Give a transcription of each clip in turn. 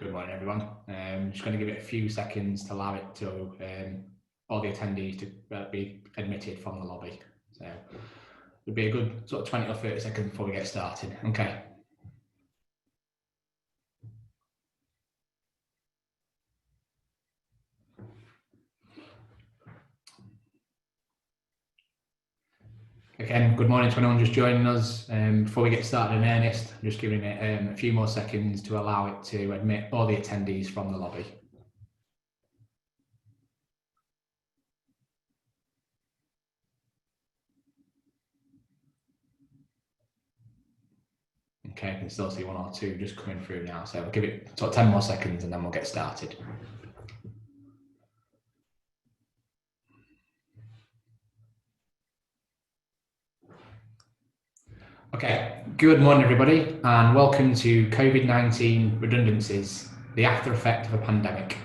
Good morning, everyone. Just going to give it a few seconds to allow it to all the attendees to be admitted from the lobby. So it'll be a good sort of 20 or 30 seconds before we get started. Okay. Again, good morning to anyone just joining us. Before we get started in earnest, I'm just giving it a few more seconds to allow it to admit all the attendees from the lobby. Okay, I can still see one or two just coming through now. So we'll give it sort of 10 more seconds and then we'll get started. Okay, good morning everybody and welcome to COVID-19 Redundancies, the after effect of a pandemic.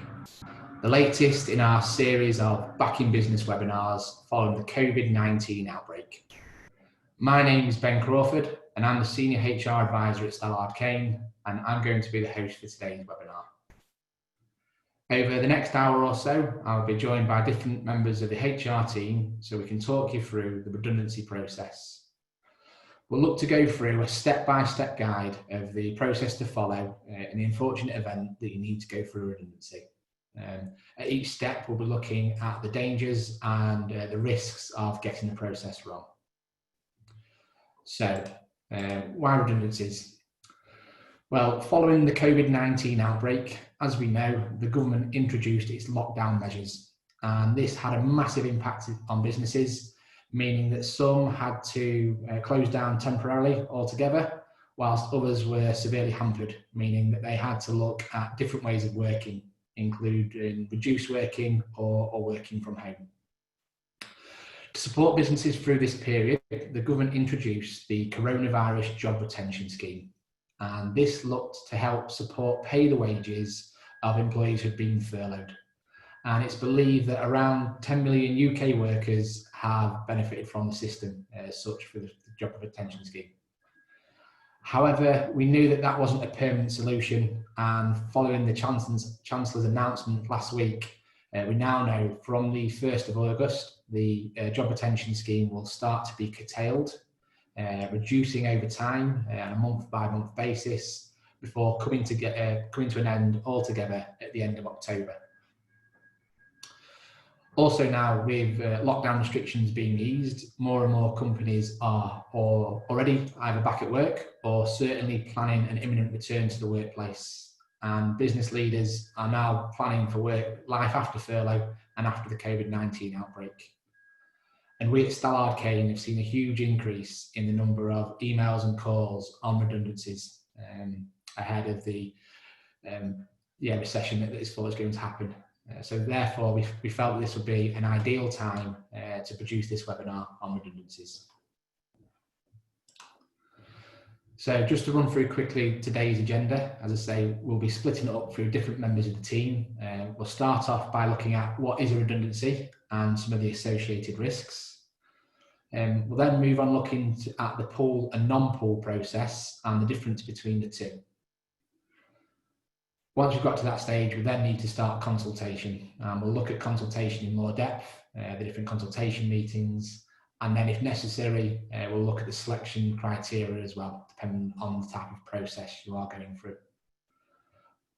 The latest in our series of Back in Business webinars following the COVID-19 outbreak. My name is Ben Crawford and I'm the Senior HR Advisor at Stallard Kane and I'm going to be the host for today's webinar. Over the next hour or so, I'll be joined by different members of the HR team so we can talk you through the redundancy process. We'll look to go through a step-by-step guide of the process to follow in the unfortunate event that you need to go through redundancy. At each step, we'll be looking at the dangers and the risks of getting the process wrong. So, why redundancies? Well, following the COVID-19 outbreak, as we know, the government introduced its lockdown measures, and this had a massive impact on businesses, meaning that some had to close down temporarily altogether, whilst others were severely hampered, meaning that they had to look at different ways of working, including reduced working or working from home. To support businesses through this period, the government introduced the Coronavirus Job Retention Scheme, and this looked to help support pay the wages of employees who'd been furloughed. And it's believed that around 10 million UK workers have benefited from the system as such for the Job Retention Scheme. However, we knew that that wasn't a permanent solution, and following the Chancellor's announcement last week, we now know from the 1st of August, the Job Retention Scheme will start to be curtailed, reducing over time on a month-by-month basis before coming to an end altogether at the end of October. Also now, with lockdown restrictions being eased, more and more companies are already either back at work or certainly planning an imminent return to the workplace. And business leaders are now planning for life after furlough and after the COVID-19 outbreak. And we at Stallard Kane have seen a huge increase in the number of emails and calls on redundancies ahead of the recession that is going to happen. So therefore, we felt that this would be an ideal time to produce this webinar on redundancies. So just to run through quickly today's agenda, as I say, we'll be splitting it up through different members of the team. We'll start off by looking at what is a redundancy and some of the associated risks. We'll then move on looking at the pool and non-pool process and the difference between the two. Once we've got to that stage, we then need to start consultation. We'll look at consultation in more depth, the different consultation meetings, and then if necessary, we'll look at the selection criteria as well, depending on the type of process you are going through.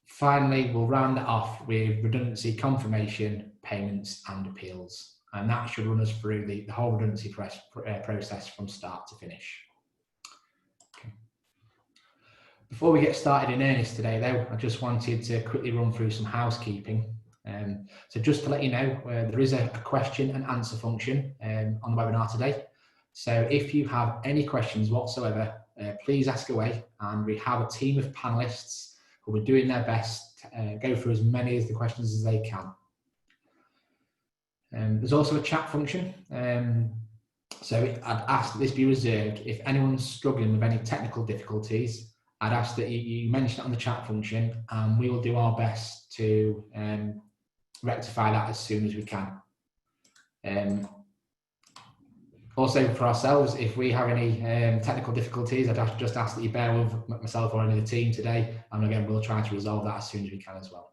Finally, we'll round it off with redundancy confirmation, payments and appeals. And that should run us through the whole redundancy process from start to finish. Before we get started in earnest today though, I just wanted to quickly run through some housekeeping. So just to let you know, there is a question and answer function on the webinar today. So if you have any questions whatsoever, please ask away, and we have a team of panelists who will be doing their best to go through as many of the questions as they can. There's also a chat function. So I'd ask that this be reserved. If anyone's struggling with any technical difficulties, I'd ask that you mention it on the chat function, and we will do our best to rectify that as soon as we can. Also for ourselves, if we have any technical difficulties, I'd just ask that you bear with myself or any of the team today. And again, we'll try to resolve that as soon as we can as well.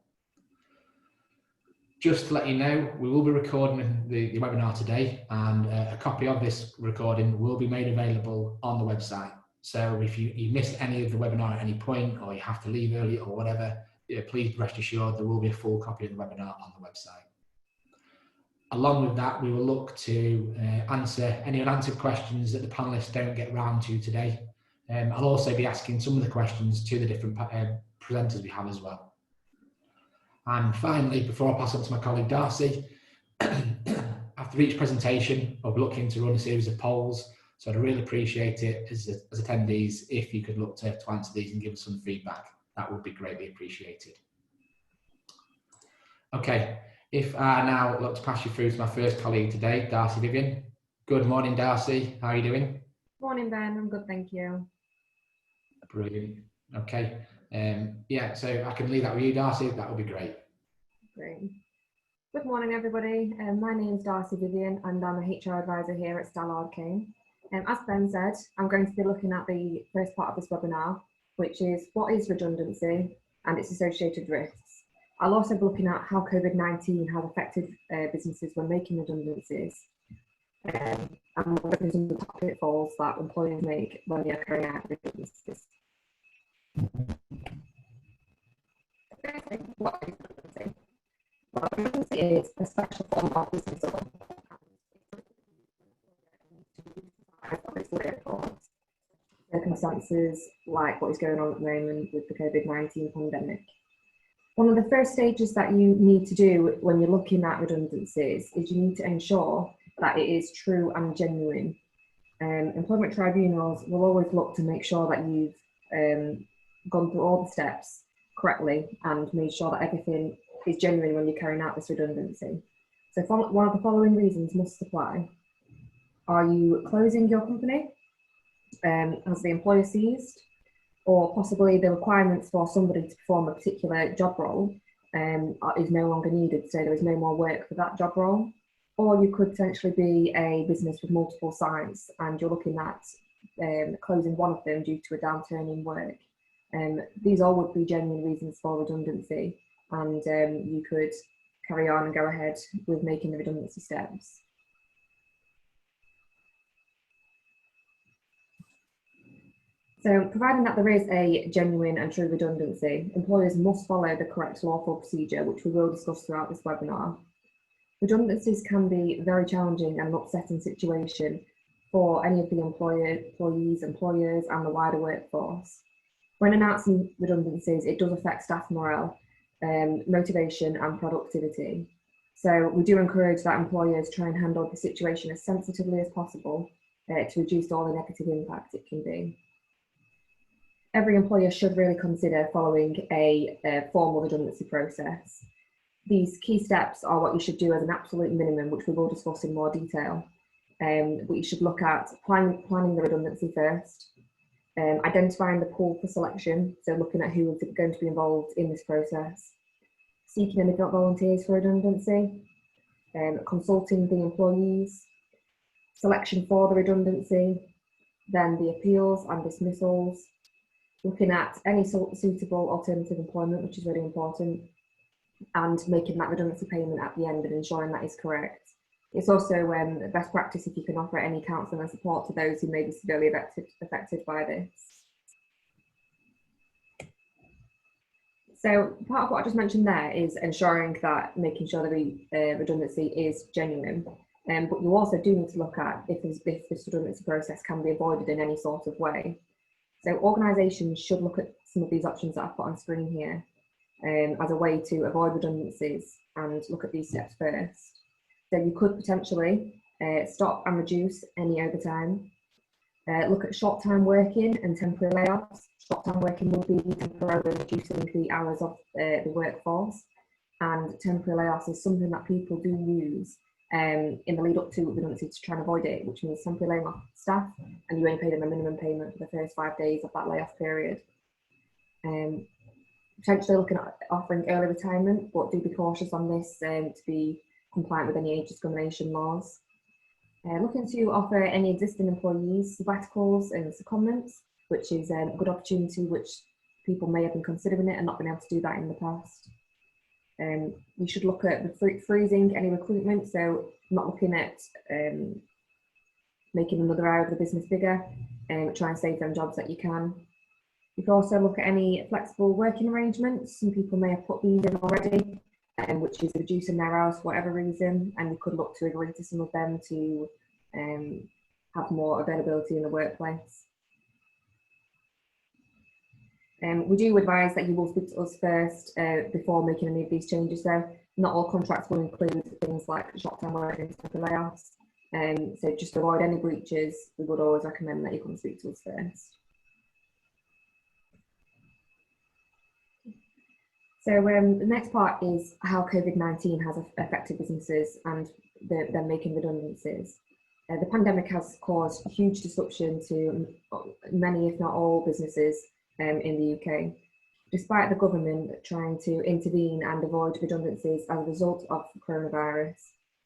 Just to let you know, we will be recording the webinar today, and a copy of this recording will be made available on the website. So if you missed any of the webinar at any point, or you have to leave early or whatever, please rest assured there will be a full copy of the webinar on the website. Along with that, we will look to answer any unanswered questions that the panelists don't get round to today. I'll also be asking some of the questions to the different presenters we have as well. And finally, before I pass on to my colleague Darcy, after each presentation, I'll be looking to run a series of polls. So I'd really appreciate it as attendees if you could look to answer these and give us some feedback. That would be greatly appreciated. Okay, if I now look to pass you through to my first colleague today, Darcy Vivian. Good morning, Darcy. How are you doing? Morning, Ben. I'm good, thank you. Brilliant. Okay. Yeah, so I can leave that with you, Darcy. That would be great. Great. Good morning, everybody. My name is Darcy Vivian, and I'm a HR advisor here at Stallard King. As Ben said, I'm going to be looking at the first part of this webinar, which is what is redundancy and its associated risks. I'll also be looking at how COVID-19 has affected businesses when making redundancies, and what are some of the top pitfalls that employers make when they are carrying out redundancies. What is redundancy? Well, redundancy is a special form of dismissal circumstances like what is going on at the moment with the COVID-19 pandemic. One of the first stages that you need to do when you're looking at redundancies is you need to ensure that it is true and genuine. Employment tribunals will always look to make sure that you've gone through all the steps correctly and made sure that everything is genuine when you're carrying out this redundancy. So one of the following reasons must apply. Are you closing your company? Has the employer ceased? Or possibly the requirements for somebody to perform a particular job role is no longer needed, so there is no more work for that job role. Or you could potentially be a business with multiple sites and you're looking at closing one of them due to a downturn in work. These all would be genuine reasons for redundancy, and you could carry on and go ahead with making the redundancy steps. So, providing that there is a genuine and true redundancy, employers must follow the correct lawful procedure, which we will discuss throughout this webinar. Redundancies can be a very challenging and upsetting situation for any of the employees, employers, and the wider workforce. When announcing redundancies, it does affect staff morale, motivation, and productivity. So, we do encourage that employers try and handle the situation as sensitively as possible to reduce all the negative impact it can be. Every employer should really consider following a formal redundancy process. These key steps are what you should do as an absolute minimum, which we will discuss in more detail. But you should look at planning the redundancy first, identifying the pool for selection, so looking at who is going to be involved in this process, seeking any volunteers for redundancy, consulting the employees, selection for the redundancy, then the appeals and dismissals, looking at any suitable alternative employment, which is really important, and making that redundancy payment at the end and ensuring that is correct. It's also best practice if you can offer any counselling and support to those who may be severely affected by this. So part of what I just mentioned there is ensuring that making sure the redundancy is genuine. But you also do need to look at if this redundancy process can be avoided in any sort of way. So organisations should look at some of these options that I've put on screen here as a way to avoid redundancies and look at these steps first. So you could potentially stop and reduce any overtime, look at short-time working and temporary layoffs. Short-time working will be temporarily reducing the hours of the workforce, and temporary layoffs is something that people do use in the lead up to redundancy to try and avoid it, which means temporary laying off staff and you only pay them a minimum payment for the first 5 days of that layoff period. Potentially looking at offering early retirement, but do be cautious on this to be compliant with any age discrimination laws. Looking to offer any existing employees sabbaticals and secondments, which is a good opportunity which people may have been considering it and not been able to do that in the past. You should look at freezing any recruitment, so not looking at making another area of the business bigger, and try and save them jobs that you can. You can also look at any flexible working arrangements. Some people may have put these in already, which is reducing their hours for whatever reason, and you could look to agree to some of them to have more availability in the workplace. We do advise that you will speak to us first before making any of these changes, though. Not all contracts will include things like short-term work and temporary layoffs. So just to avoid any breaches, we would always recommend that you come speak to us first. So the next part is how COVID-19 has affected businesses and them making redundancies. The pandemic has caused huge disruption to many, if not all, businesses in the UK. Despite the government trying to intervene and avoid redundancies as a result of coronavirus,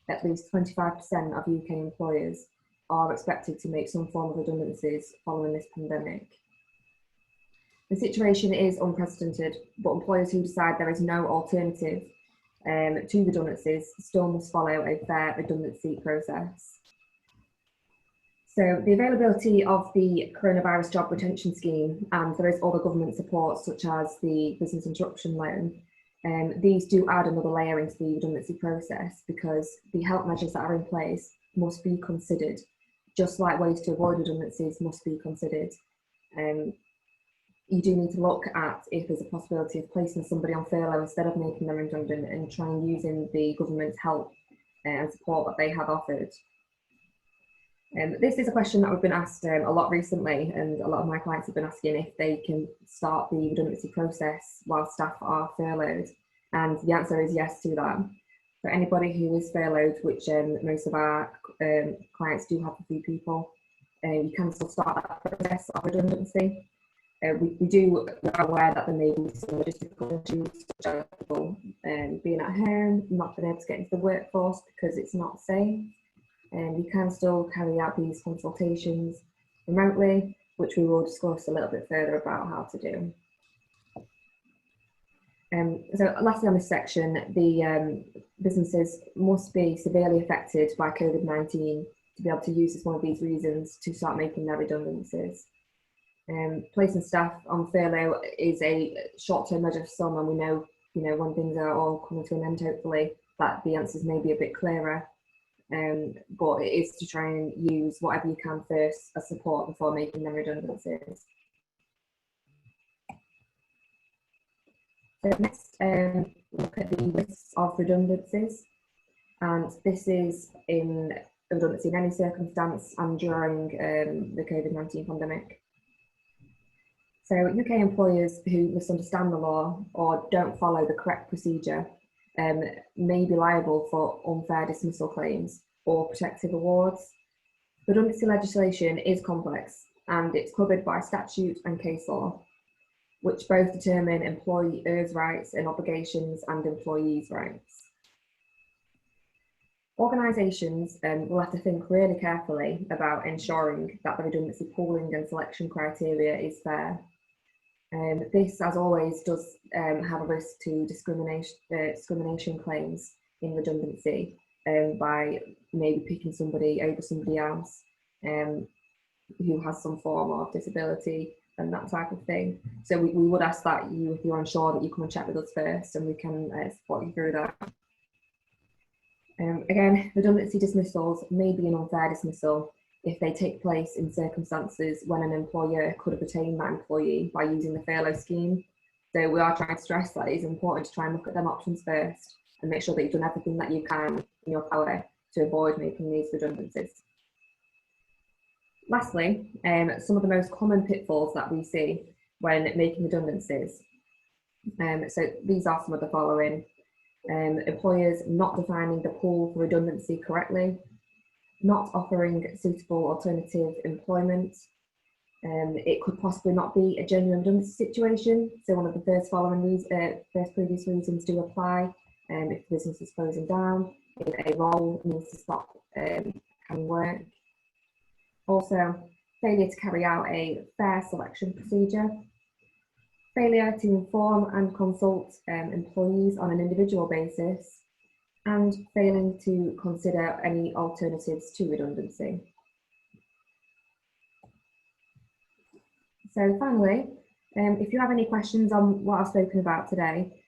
at least 25% of UK employers are expected to make some form of redundancies following this pandemic. The situation is unprecedented, but employers who decide there is no alternative to redundancies still must follow a fair redundancy process. So the availability of the coronavirus job retention scheme, and there is other government support such as the business interruption loan, these do add another layer into the redundancy process because the help measures that are in place must be considered, just like ways to avoid redundancies must be considered. You do need to look at if there's a possibility of placing somebody on furlough instead of making them redundant, and try and using the government's help and support that they have offered. This is a question that we've been asked a lot recently, and a lot of my clients have been asking if they can start the redundancy process while staff are furloughed, and the answer is yes to that. For anybody who is furloughed, which most of our clients do have a few people, you can still start that process of redundancy. We are aware that there may be some logistical issues, such as people being at home, not being able to get into the workforce because it's not safe. You can still carry out these consultations remotely, which we will discuss a little bit further about how to do. So lastly on this section, the businesses must be severely affected by COVID-19 to be able to use as one of these reasons to start making their redundancies. Placing staff on furlough is a short-term measure for some, and we know, when things are all coming to an end, hopefully, that the answers may be a bit clearer. But it is to try and use whatever you can first as support before making them redundancies. So next, look at the risks of redundancies, and this is in redundancy in any circumstance and during the COVID-19 pandemic. So UK employers who misunderstand the law or don't follow the correct procedure may be liable for unfair dismissal claims or protective awards. Redundancy legislation is complex, and it's covered by statute and case law, which both determine employers' rights and obligations and employees' rights. Organisations will have to think really carefully about ensuring that the redundancy pooling and selection criteria is fair. This, as always, does have a risk to discrimination claims in redundancy by maybe picking somebody over somebody else who has some form of disability and that type of thing. So we would ask that if you're unsure, that you come and chat with us first, and we can support you through that. Again, redundancy dismissals may be an unfair dismissal if they take place in circumstances when an employer could have retained that employee by using the furlough scheme. So we are trying to stress that it's important to try and look at them options first and make sure that you've done everything that you can in your power to avoid making these redundancies. Lastly, some of the most common pitfalls that we see when making redundancies. So these are some of the following. Employers not defining the pool for redundancy correctly, not offering suitable alternative employment. It could possibly not be a genuine redundancy situation, so one of the first previous reasons do apply. If the business is closing down, if a role needs to stop carrying work. Also, failure to carry out a fair selection procedure, failure to inform and consult employees on an individual basis, and failing to consider any alternatives to redundancy. So finally, if you have any questions on what I've spoken about today,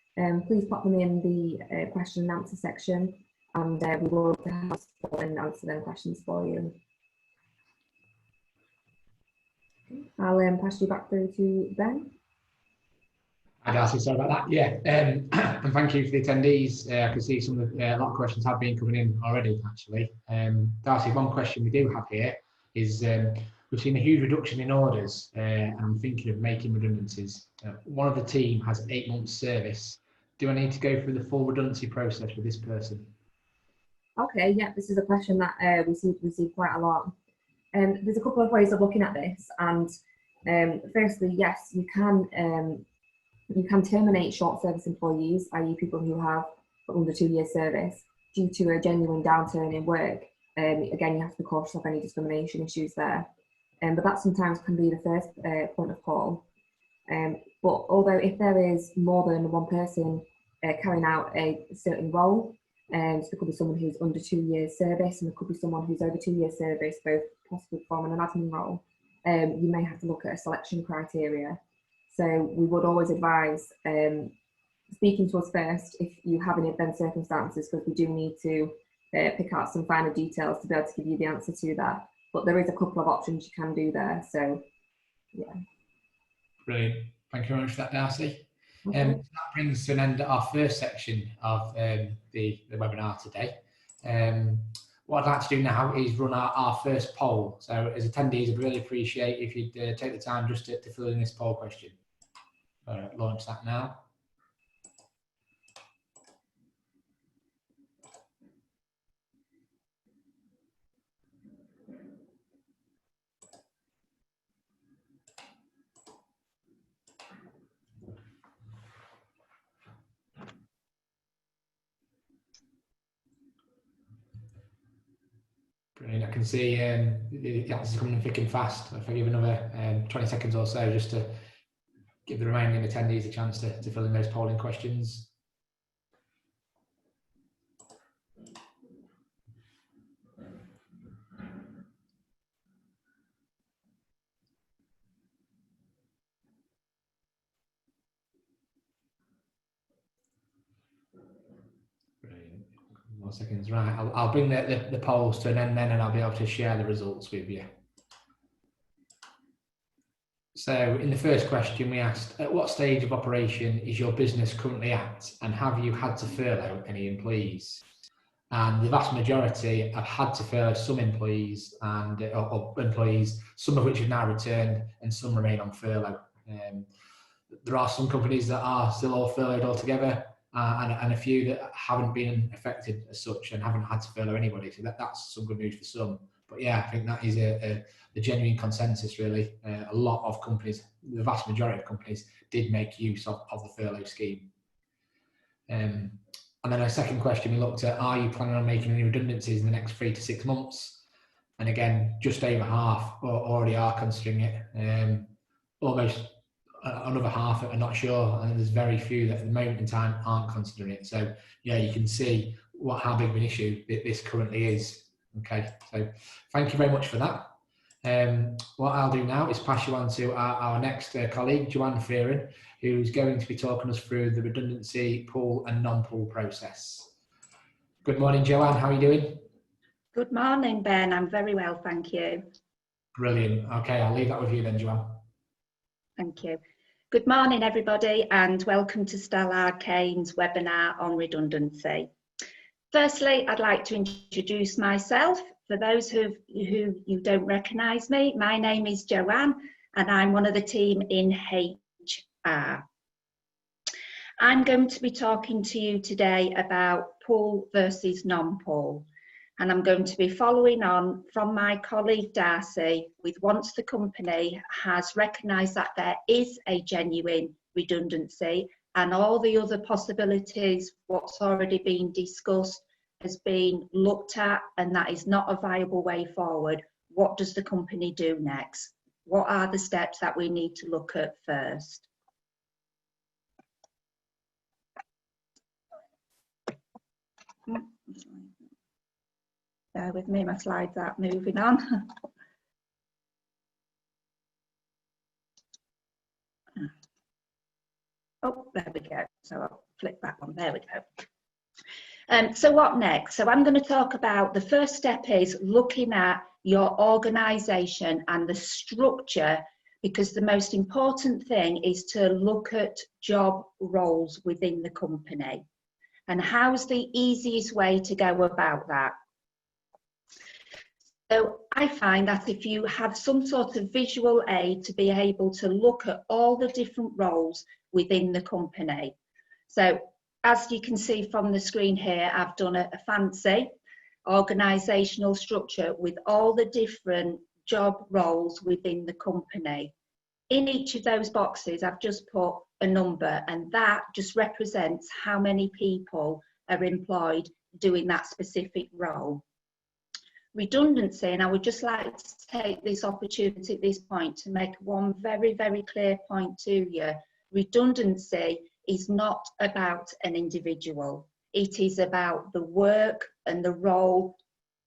please pop them in the question and answer section, and we will answer them questions for you. I'll pass you back through to Ben. Hi Darcy, sorry about that. Yeah, and thank you for the attendees. I can see some of a lot of questions have been coming in already, actually. Darcy, one question we do have here is we've seen a huge reduction in orders, and I'm thinking of making redundancies. One of the team has 8 months service. Do I need to go through the full redundancy process with this person? Okay, yeah, this is a question that we see quite a lot. There's a couple of ways of looking at this, and firstly, yes, you can terminate short service employees, i.e. people who have under 2 years service, due to a genuine downturn in work. Again, you have to be cautious of any discrimination issues there. But that sometimes can be the first point of call. But although if there is more than one person carrying out a certain role, so there could be someone who's under 2 years service, and there could be someone who's over 2 years service, both possibly performing an admin role, you may have to look at a selection criteria. So we would always advise speaking to us first if you have any of them circumstances, because we do need to pick out some finer details to be able to give you the answer to that. But there is a couple of options you can do there. So, yeah. Brilliant. Thank you very much for that, Darcy. Okay. That brings to an end our first section of the webinar today. What I'd like to do now is run our first poll. So as attendees, I'd really appreciate if you'd take the time just to fill in this poll question. Launch that now. Brilliant. I can see the answers coming in thick and fast. If I give another 20 seconds or so just to give the remaining attendees a chance to fill in those polling questions. Brilliant. More seconds. Right, I'll bring the polls to an end then, and I'll be able to share the results with you. So in the first question we asked, at what stage of operation is your business currently at, and have you had to furlough any employees? And the vast majority have had to furlough some employees, and or employees, some of which have now returned and some remain on furlough. There are some companies that are still all furloughed altogether, and a few that haven't been affected as such and haven't had to furlough anybody. So that's some good news for some. But yeah, I think that is the genuine consensus, really. A lot of companies, the vast majority of companies, did make use of the furlough scheme. And then a second question we looked at, are you planning on making any redundancies in the next 3 to 6 months? And again, just over half already are considering it. Almost another half are not sure, and there's very few that at the moment in time aren't considering it. So yeah, you can see how big of an issue this currently is. Okay, so thank you very much for that. What I'll do now is pass you on to our next colleague, Joanne Fearon, who's going to be talking us through the redundancy pool and non-pool process. Good morning, Joanne. How are you doing? Good morning, Ben. I'm very well, thank you. Brilliant. Okay, I'll leave that with you then, Joanne. Thank you. Good morning, everybody, and welcome to Stella Arcane's webinar on redundancy. Firstly, I'd like to introduce myself. For those who you don't recognise me, my name is Joanne, and I'm one of the team in HR. I'm going to be talking to you today about pool versus non-pool, and I'm going to be following on from my colleague Darcy with once the company has recognised that there is a genuine redundancy and all the other possibilities, what's already been discussed, has been looked at and that is not a viable way forward, what does the company do next? What are the steps that we need to look at first? Bear with me, my slides aren't moving on. Oh, there we go. So I'll flip that one. There we go. So what next? So I'm going to talk about the first step is looking at your organisation and the structure, because the most important thing is to look at job roles within the company. And how's the easiest way to go about that? So I find that if you have some sort of visual aid to be able to look at all the different roles within the company. So as you can see from the screen here, I've done a fancy organisational structure with all the different job roles within the company. In each of those boxes, I've just put a number, and that just represents how many people are employed doing that specific role. Redundancy, and I would just like to take this opportunity at this point to make one very, very clear point to you. Redundancy is not about an individual. It is about the work and the role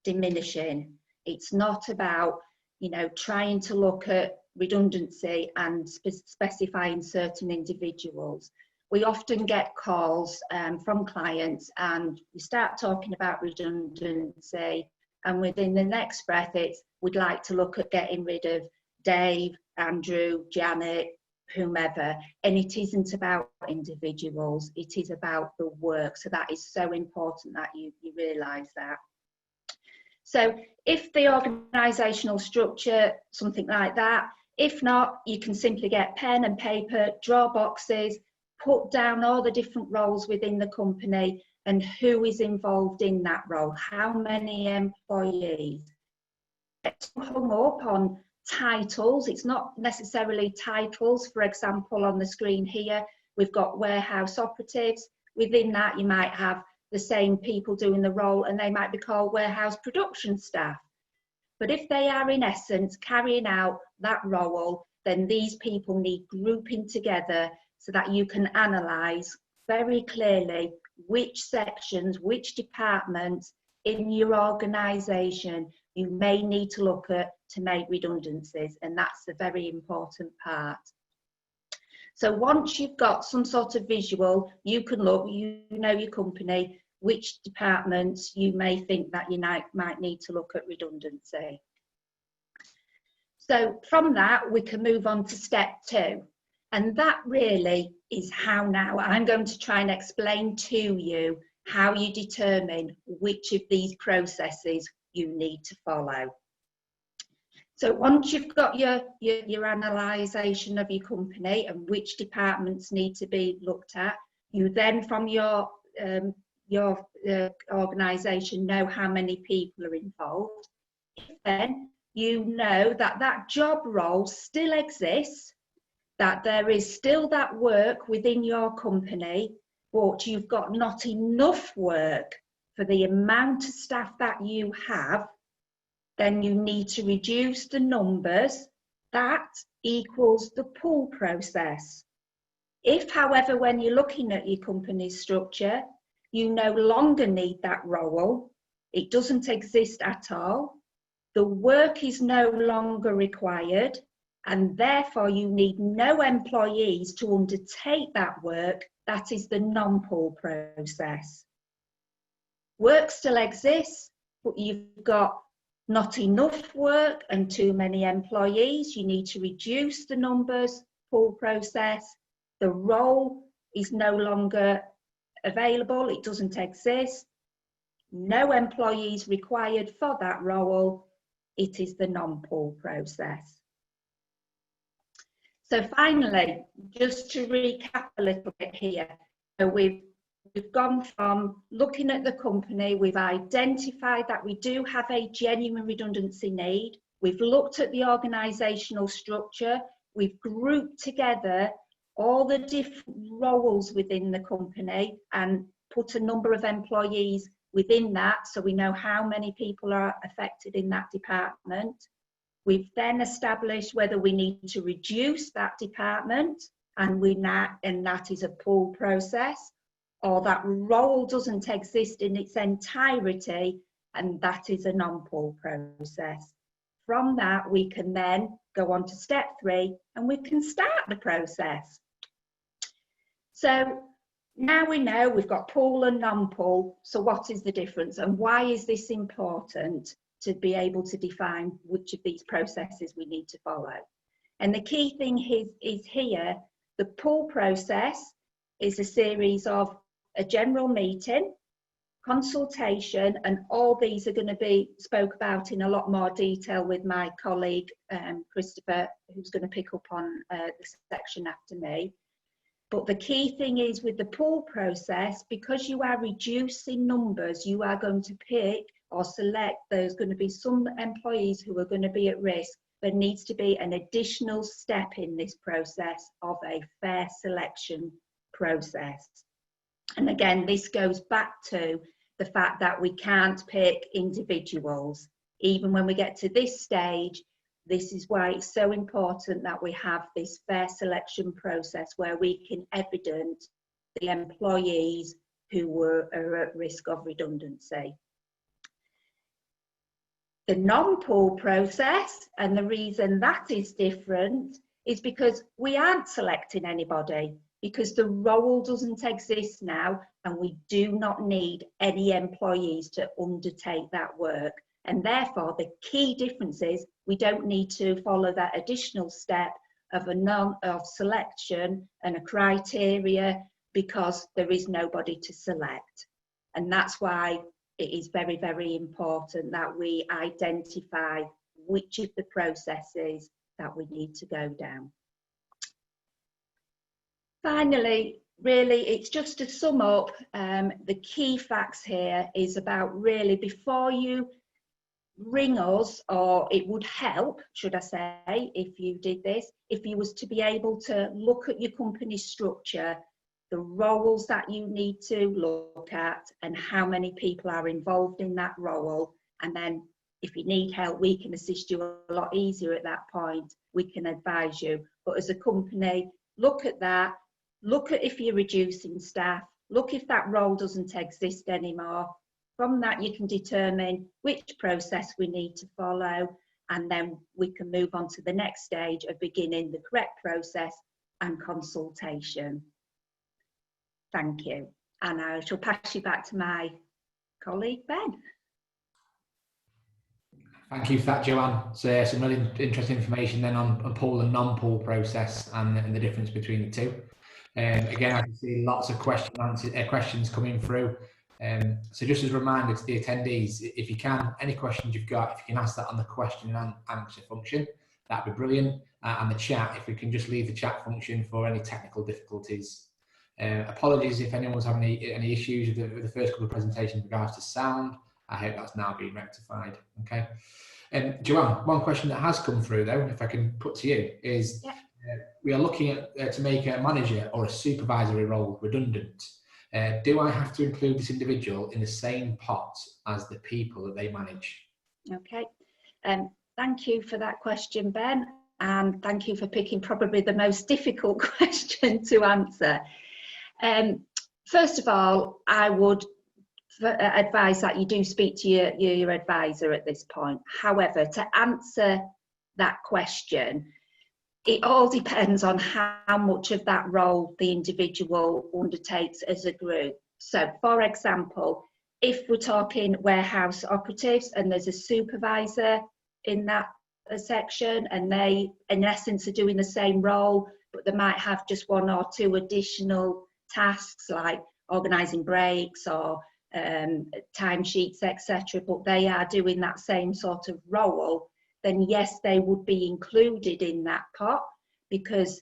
diminishing. It's not about, you know, trying to look at redundancy and specifying certain individuals. We often get calls from clients and we start talking about redundancy, and within the next breath it's, we'd like to look at getting rid of Dave, Andrew, Janet, whomever, and it isn't about individuals, it is about the work. So that is so important that you realise that. So if the organisational structure, something like that, if not, you can simply get pen and paper, draw boxes, put down all the different roles within the company and who is involved in that role, how many employees. Get hung up on titles, it's not necessarily titles. For example, on the screen here, we've got warehouse operatives. Within that, you might have the same people doing the role and they might be called warehouse production staff. But if they are in essence carrying out that role, then these people need grouping together so that you can analyse very clearly which sections, which departments in your organisation you may need to look at to make redundancies, and that's a very important part. So once you've got some sort of visual, you can look, you know your company, which departments you may think that you might need to look at redundancy. So from that, we can move on to step 2. And that really is how now I'm going to try and explain to you how you determine which of these processes you need to follow. So once you've got your analysation of your company and which departments need to be looked at, you then from your organisation know how many people are involved. Then you know that that job role still exists, that there is still that work within your company, but you've got not enough work for the amount of staff that you have, then you need to reduce the numbers. That equals the pool process. If, however, when you're looking at your company's structure, you no longer need that role, it doesn't exist at all, the work is no longer required, and therefore you need no employees to undertake that work, that is the non-pool process. Work still exists, but you've got not enough work and too many employees. You need to reduce the numbers, pool process. The role is no longer available, it doesn't exist. No employees required for that role. It is the non-pool process. So finally, just to recap a little bit here, so we've gone from looking at the company, we've identified that we do have a genuine redundancy need, we've looked at the organisational structure, we've grouped together all the different roles within the company and put a number of employees within that, so we know how many people are affected in that department. We've then established whether we need to reduce that department, and that is a pull process, or that role doesn't exist in its entirety, and that is a non-pull process. From that, we can then go on to step 3, and we can start the process. So now we know we've got pull and non-pull, so what is the difference, and why is this important to be able to define which of these processes we need to follow? And the key thing is here, the pull process is a series of a general meeting, consultation, and all these are going to be spoke about in a lot more detail with my colleague Christopher, who's going to pick up on the section after me. But the key thing is with the pull process, because you are reducing numbers, you are going to pick or select, there's going to be some employees who are going to be at risk. There needs to be an additional step in this process of a fair selection process. And again, this goes back to the fact that we can't pick individuals. Even when we get to this stage, this is why it's so important that we have this fair selection process where we can evidence the employees who are at risk of redundancy. The non-pull process, and the reason that is different, is because we aren't selecting anybody, because the role doesn't exist now, and we do not need any employees to undertake that work. And therefore, the key difference is we don't need to follow that additional step of selection and a criteria, because there is nobody to select. And that's why it is very, very important that we identify which of the processes that we need to go down. Finally, really, it's just to sum up, the key facts here is about really before you ring us, or it would help, should I say, if you did this, if you was to be able to look at your company structure, the roles that you need to look at and how many people are involved in that role. And then if you need help, we can assist you a lot easier at that point. We can advise you. But as a company, look at that. Look at if you're reducing staff. Look if that role doesn't exist anymore. From that, you can determine which process we need to follow, and then we can move on to the next stage of beginning the correct process and consultation. Thank you. And I shall pass you back to my colleague, Ben. Thank you for that, Joanne. So some really interesting information then on pull and non-pull process and the difference between the two. Again, I can see lots of questions coming through. So just as a reminder to the attendees, if you can, any questions you've got, if you can ask that on the question and answer function, that'd be brilliant. And the chat, if we can just leave the chat function for any technical difficulties. Apologies if anyone's having any issues with the first couple of presentations in regards to sound. I hope that's now been rectified. Okay. Joanne, one question that has come through though, if I can put to you, is we are looking at to make a manager or a supervisory role redundant. Do I have to include this individual in the same pot as the people that they manage? Okay. Thank you for that question, Ben, and thank you for picking probably the most difficult question to answer. First of all, I would advise that you do speak to your advisor at this point. However, to answer that question, it all depends on how much of that role the individual undertakes as a group. So, for example, if we're talking warehouse operatives and there's a supervisor in that section and they, in essence, are doing the same role, but they might have just one or two additional tasks like organising breaks or timesheets, etc., but they are doing that same sort of role, then yes, they would be included in that pot, because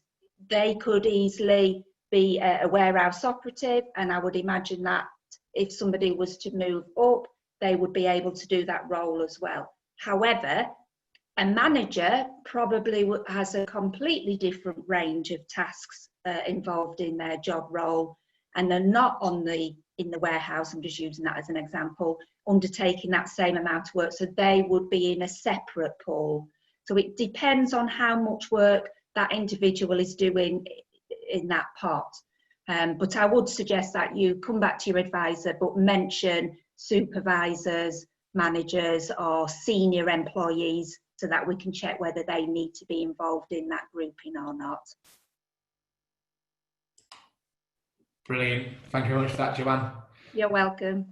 they could easily be a warehouse operative, and I would imagine that if somebody was to move up, they would be able to do that role as well. However, a manager probably has a completely different range of tasks involved in their job role, and they're not in the warehouse, I'm just using that as an example, undertaking that same amount of work, so they would be in a separate pool. So it depends on how much work that individual is doing in that pot. But I would suggest that you come back to your advisor, but mention supervisors, managers or senior employees, so that we can check whether they need to be involved in that grouping or not. Brilliant. Thank you very much for that, Joanne. You're welcome.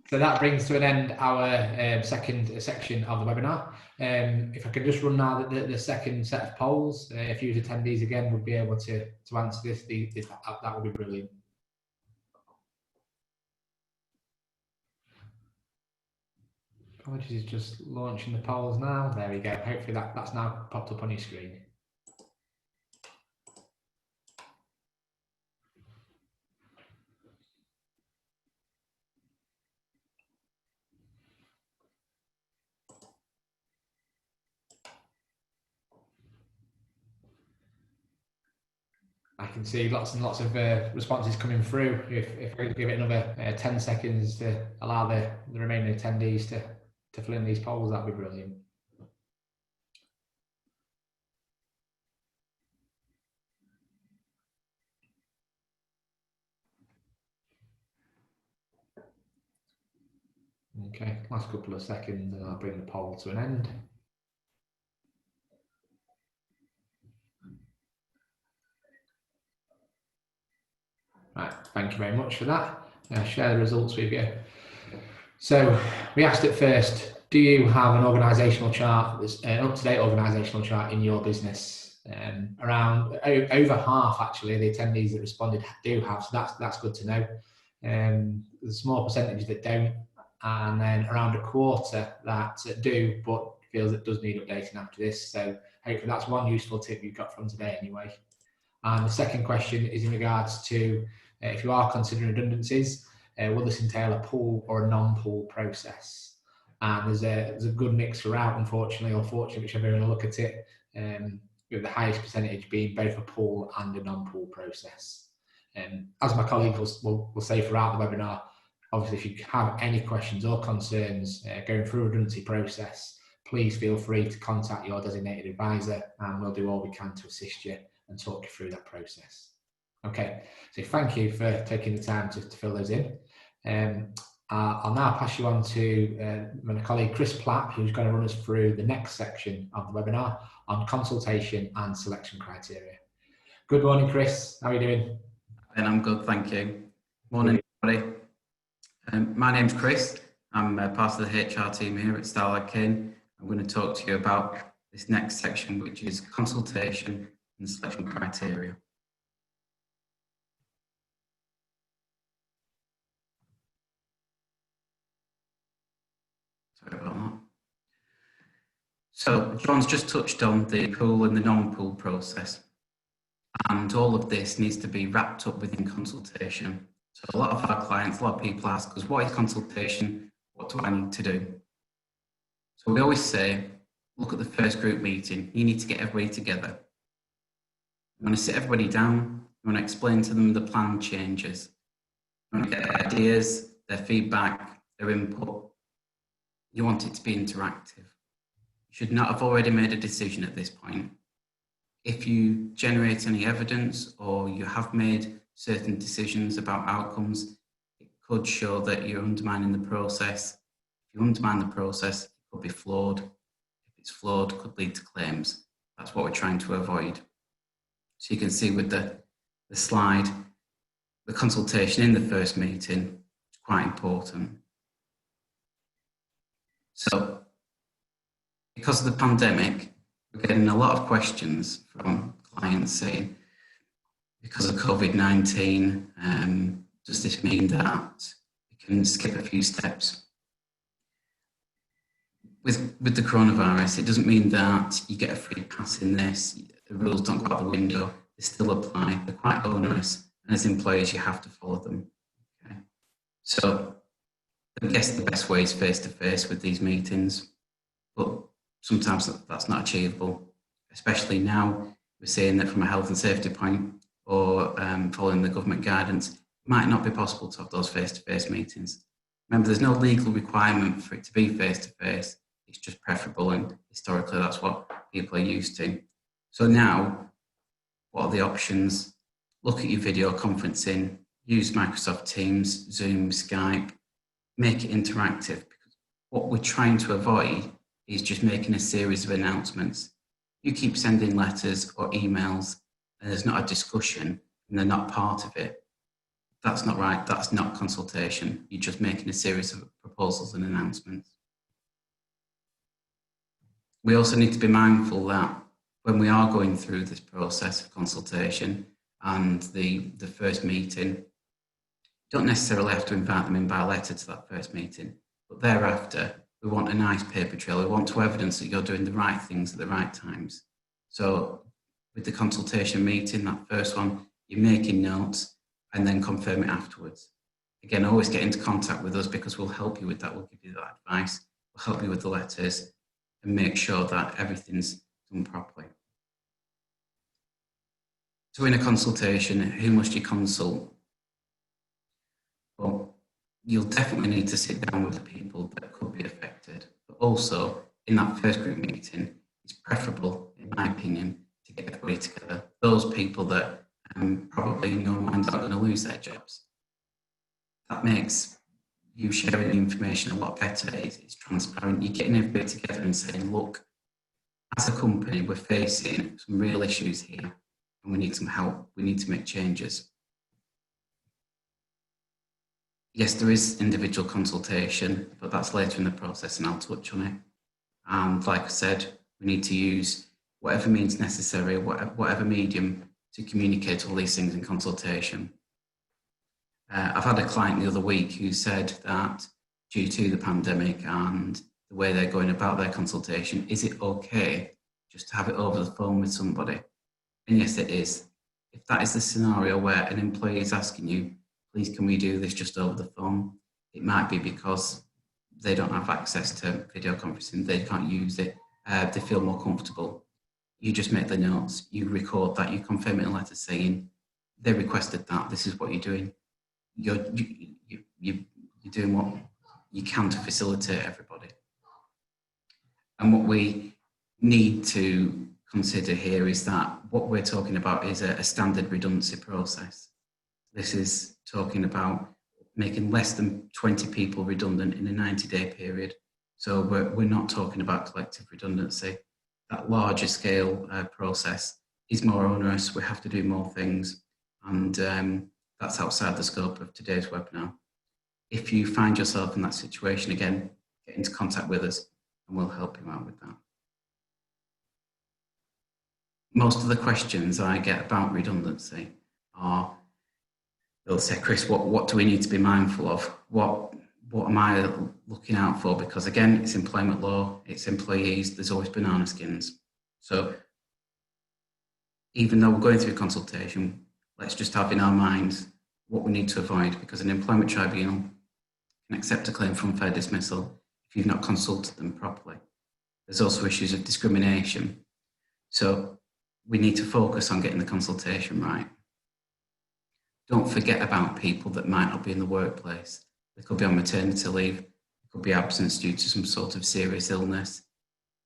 So that brings to an end our second section of the webinar. If I could just run now the second set of polls, if you attendees again would be able to answer this, that would be brilliant. Apologies, just launching the polls now. There we go. Hopefully that's now popped up on your screen. I can see lots and lots of responses coming through. If I could give it another 10 seconds to allow the remaining attendees to fill in these polls, that'd be brilliant. Okay, last couple of seconds and I'll bring the poll to an end. Right, thank you very much for that. Share the results with you. So we asked at first, do you have an organisational chart, an up-to-date organisational chart in your business? Around over half actually the attendees that responded do have, so that's good to know. There's a small percentage that don't, and then around a quarter that do, but feels it does need updating after this. So hopefully that's one useful tip you've got from today anyway. And the second question is in regards to if you are considering redundancies, will this entail a pool or a non-pool process? And there's a good mix throughout, unfortunately or fortunately, whichever way you look at it, with the highest percentage being both a pool and a non-pool process. As my colleagues will say throughout the webinar, obviously if you have any questions or concerns going through a redundancy process, please feel free to contact your designated advisor and we'll do all we can to assist you and talk you through that process. Okay, so thank you for taking the time to fill those in. I'll now pass you on to my colleague Chris Platt, who's going to run us through the next section of the webinar on consultation and selection criteria. Good morning, Chris. How are you doing? And I'm good, thank you. Morning, everybody. My name's Chris. I'm part of the HR team here at Starlight Kane. I'm going to talk to you about this next section, which is consultation and selection criteria. Sorry about that. So John's just touched on the pool and the non-pool process, and all of this needs to be wrapped up within consultation. So a lot of our clients, a lot of people ask us, what is consultation? What do I need to do? So we always say, look at the first group meeting. You need to get everybody together. You want to sit everybody down. You want to explain to them the plan changes. You want to get their ideas, their feedback, their input. You want it to be interactive. You should not have already made a decision at this point. If you generate any evidence or you have made certain decisions about outcomes, it could show that you're undermining the process. If you undermine the process, it could be flawed. If it's flawed, it could lead to claims. That's what we're trying to avoid. So you can see with the slide, the consultation in the first meeting is quite important. So, because of the pandemic, we're getting a lot of questions from clients saying, because of COVID-19, does this mean that you can skip a few steps? With the coronavirus, it doesn't mean that you get a free pass in this. The rules don't go out the window. They still apply. They're quite onerous. And as employers, you have to follow them. Okay? So I guess the best way is face-to-face with these meetings. But sometimes that's not achievable, especially now we're seeing that from a health and safety point or following the government guidance, might not be possible to have those face-to-face meetings. Remember, there's no legal requirement for it to be face-to-face. It's just preferable, and historically that's what people are used to. So now, what are the options? Look at your video conferencing, use Microsoft Teams, Zoom, Skype, make it interactive. Because what we're trying to avoid is just making a series of announcements. You keep sending letters or emails and there's not a discussion and they're not part of it. That's not right, that's not consultation. You're just making a series of proposals and announcements. We also need to be mindful that when we are going through this process of consultation and the first meeting, don't necessarily have to invite them in by letter to that first meeting, but thereafter, we want a nice paper trail. We want to evidence that you're doing the right things at the right times. So with the consultation meeting, that first one, you're making notes and then confirm it afterwards. Again, always get into contact with us because we'll help you with that. We'll give you that advice. We'll help you with the letters and make sure that everything's done properly. So in a consultation, who must you consult? Well, you'll definitely need to sit down with the people that could be affected. But also, in that first group meeting, it's preferable, in my opinion, to get everybody together. Those people that probably in your mind are going to lose their jobs. That makes you sharing the information a lot better. It's transparent. You're getting everybody together and saying, look, as a company, we're facing some real issues here and we need some help. We need to make changes. Yes, there is individual consultation, but that's later in the process and I'll touch on it. And like I said, we need to use whatever means necessary, whatever medium to communicate all these things in consultation. I've had a client the other week who said that due to the pandemic and the way they're going about their consultation, is it okay just to have it over the phone with somebody? And yes, it is. If that is the scenario where an employee is asking you, please can we do this just over the phone? It might be because they don't have access to video conferencing, they can't use it, they feel more comfortable. You just make the notes, you record that, you confirm it in a letter saying, they requested that, this is what you're doing. You're doing what you can to facilitate everybody. And what we need to consider here is that what we're talking about is a standard redundancy process. This is talking about making less than 20 people redundant in a 90-day period. So we're not talking about collective redundancy. That larger scale process is more onerous. We have to do more things, and that's outside the scope of today's webinar. If you find yourself in that situation again, get into contact with us and we'll help you out with that. Most of the questions I get about redundancy are, they'll say, Chris, what do we need to be mindful of? What am I looking out for? Because again, it's employment law, it's employees, there's always banana skins. So even though we're going through consultation, let's just have in our minds what we need to avoid, because an employment tribunal can accept a claim for unfair dismissal if you've not consulted them properly. There's also issues of discrimination. So we need to focus on getting the consultation right. Don't forget about people that might not be in the workplace. They could be on maternity leave, they could be absent due to some sort of serious illness.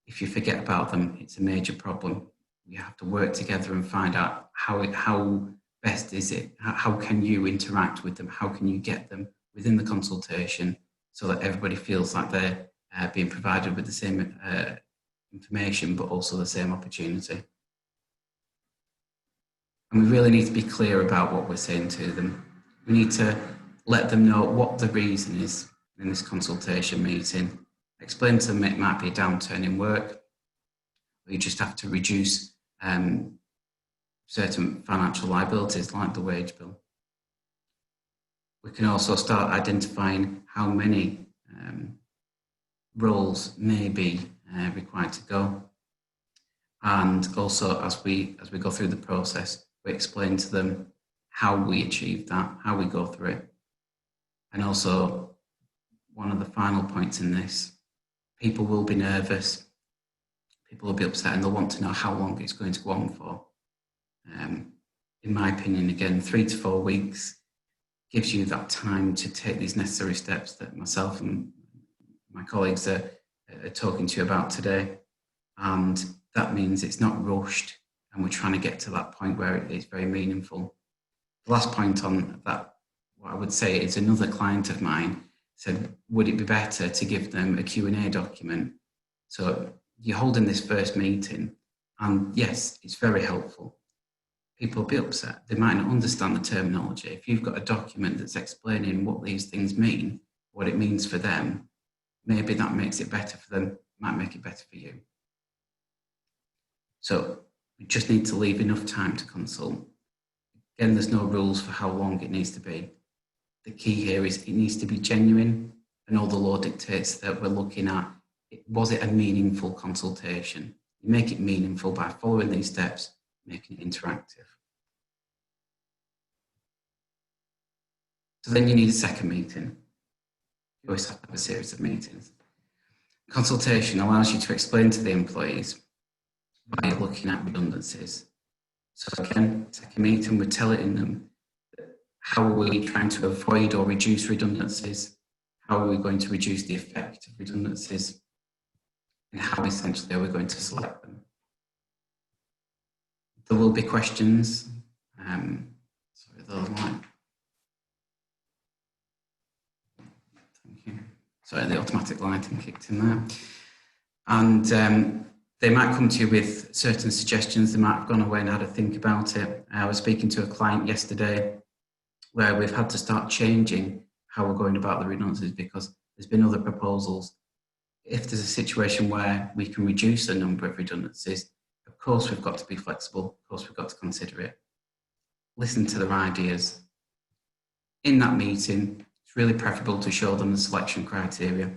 If you forget about them, it's a major problem. You have to work together and find out how best is it, how can you interact with them, how can you get them within the consultation so that everybody feels like they're being provided with the same information but also the same opportunity. And we really need to be clear about what we're saying to them. We need to let them know what the reason is in this consultation meeting. Explain to them it might be a downturn in work, or you just have to reduce certain financial liabilities like the wage bill. We can also start identifying how many roles may be required to go. And also as we go through the process, we explain to them how we achieve that, how we go through it. And also, one of the final points in this, people will be nervous, people will be upset, and they'll want to know how long it's going to go on for. In my opinion, again, 3 to 4 weeks gives you that time to take these necessary steps that myself and my colleagues are talking to you about today. And that means it's not rushed, and we're trying to get to that point where it's very meaningful. The last point on that, what I would say is another client of mine said, would it be better to give them a Q&A document? So you're holding this first meeting, and yes, it's very helpful. People will be upset. They might not understand the terminology. If you've got a document that's explaining what these things mean, what it means for them, maybe that makes it better for them, might make it better for you. So we just need to leave enough time to consult. Again, there's no rules for how long it needs to be. The key here is it needs to be genuine, and all the law dictates that we're looking at, was it a meaningful consultation? You make it meaningful by following these steps, making it interactive. So then you need a second meeting. You always have to have a series of meetings. Consultation allows you to explain to the employees why you're looking at redundancies. So again, second meeting, we're telling them how are we trying to avoid or reduce redundancies, how are we going to reduce the effect of redundancies, and how essentially are we going to select them. There will be questions. Sorry, the line. Thank you. Sorry, the automatic lighting kicked in there. And they might come to you with certain suggestions. They might have gone away and had a think about it. I was speaking to a client yesterday where we've had to start changing how we're going about the redundancies because there's been other proposals. If there's a situation where we can reduce the number of redundancies, of course we've got to be flexible, of course we've got to consider it. Listen to their ideas. In that meeting, it's really preferable to show them the selection criteria.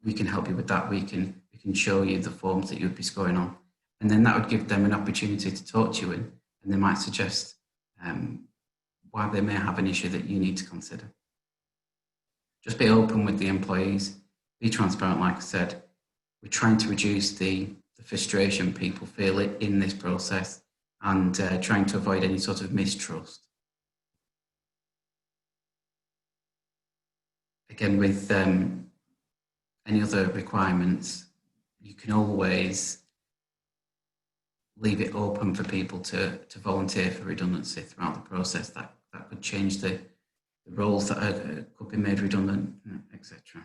We can help you with that. We can show you the forms that you'd be scoring on. And then that would give them an opportunity to talk to you in, and they might suggest why they may have an issue that you need to consider. Just be open with the employees, be transparent, like I said. We're trying to reduce the frustration people feel in this process and trying to avoid any sort of mistrust. Again, with any other requirements, you can always leave it open for people to volunteer for redundancy throughout the process. That could change the roles that could be made redundant, etc.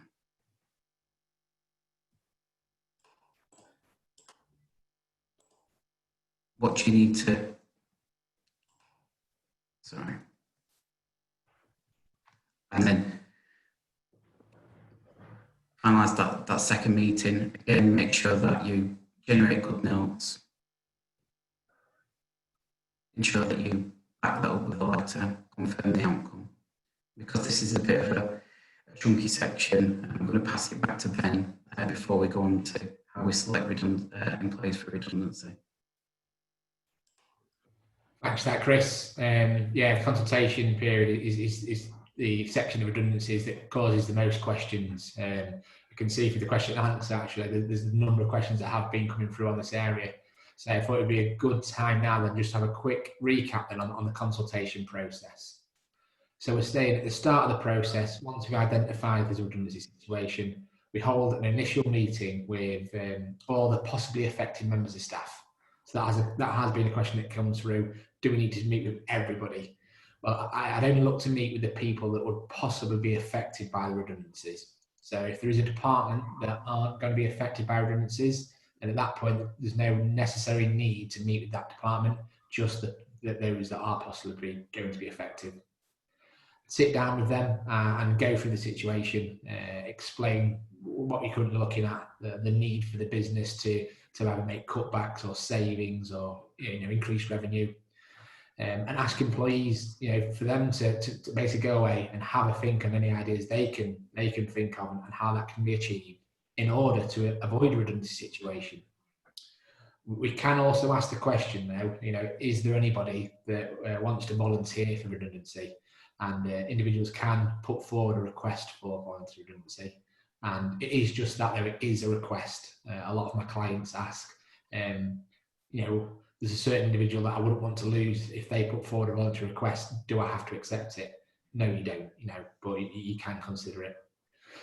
What do you need to, sorry. And then finalise that second meeting. Again, make sure that you generate good notes. Ensure that you back that up with a letter, confirm the outcome. Because this is a bit of a chunky section, I'm going to pass it back to Ben before we go on to how we select employees for redundancy. Thanks for that, Chris. Yeah, the consultation period is the section of redundancies that causes the most questions. You can see for the question and answer, actually, there's a number of questions that have been coming through on this area. So I thought it would be a good time now then just have a quick recap then on the consultation process. So we're staying at the start of the process. Once we've identified there's a redundancy situation, we hold an initial meeting with all the possibly affected members of staff. So that has been a question that comes through. Do we need to meet with everybody? Well, I'd only look to meet with the people that would possibly be affected by the redundancies. So if there is a department that aren't going to be affected by redundancies, and at that point, there's no necessary need to meet with that department, just that those that are possibly going to be affected. Sit down with them and go through the situation, explain what you're currently looking at, the need for the business to either make cutbacks or savings or increase revenue, and ask employees for them to basically go away and have a think on any ideas they can think of and how that can be achieved in order to avoid a redundancy situation. We can also ask the question now, is there anybody that wants to volunteer for redundancy? And individuals can put forward a request for voluntary redundancy. And it is just that there is a request. A lot of my clients ask, there's there's a certain individual that I wouldn't want to lose if they put forward a voluntary request. Do I have to accept it? No, you don't, but you can consider it.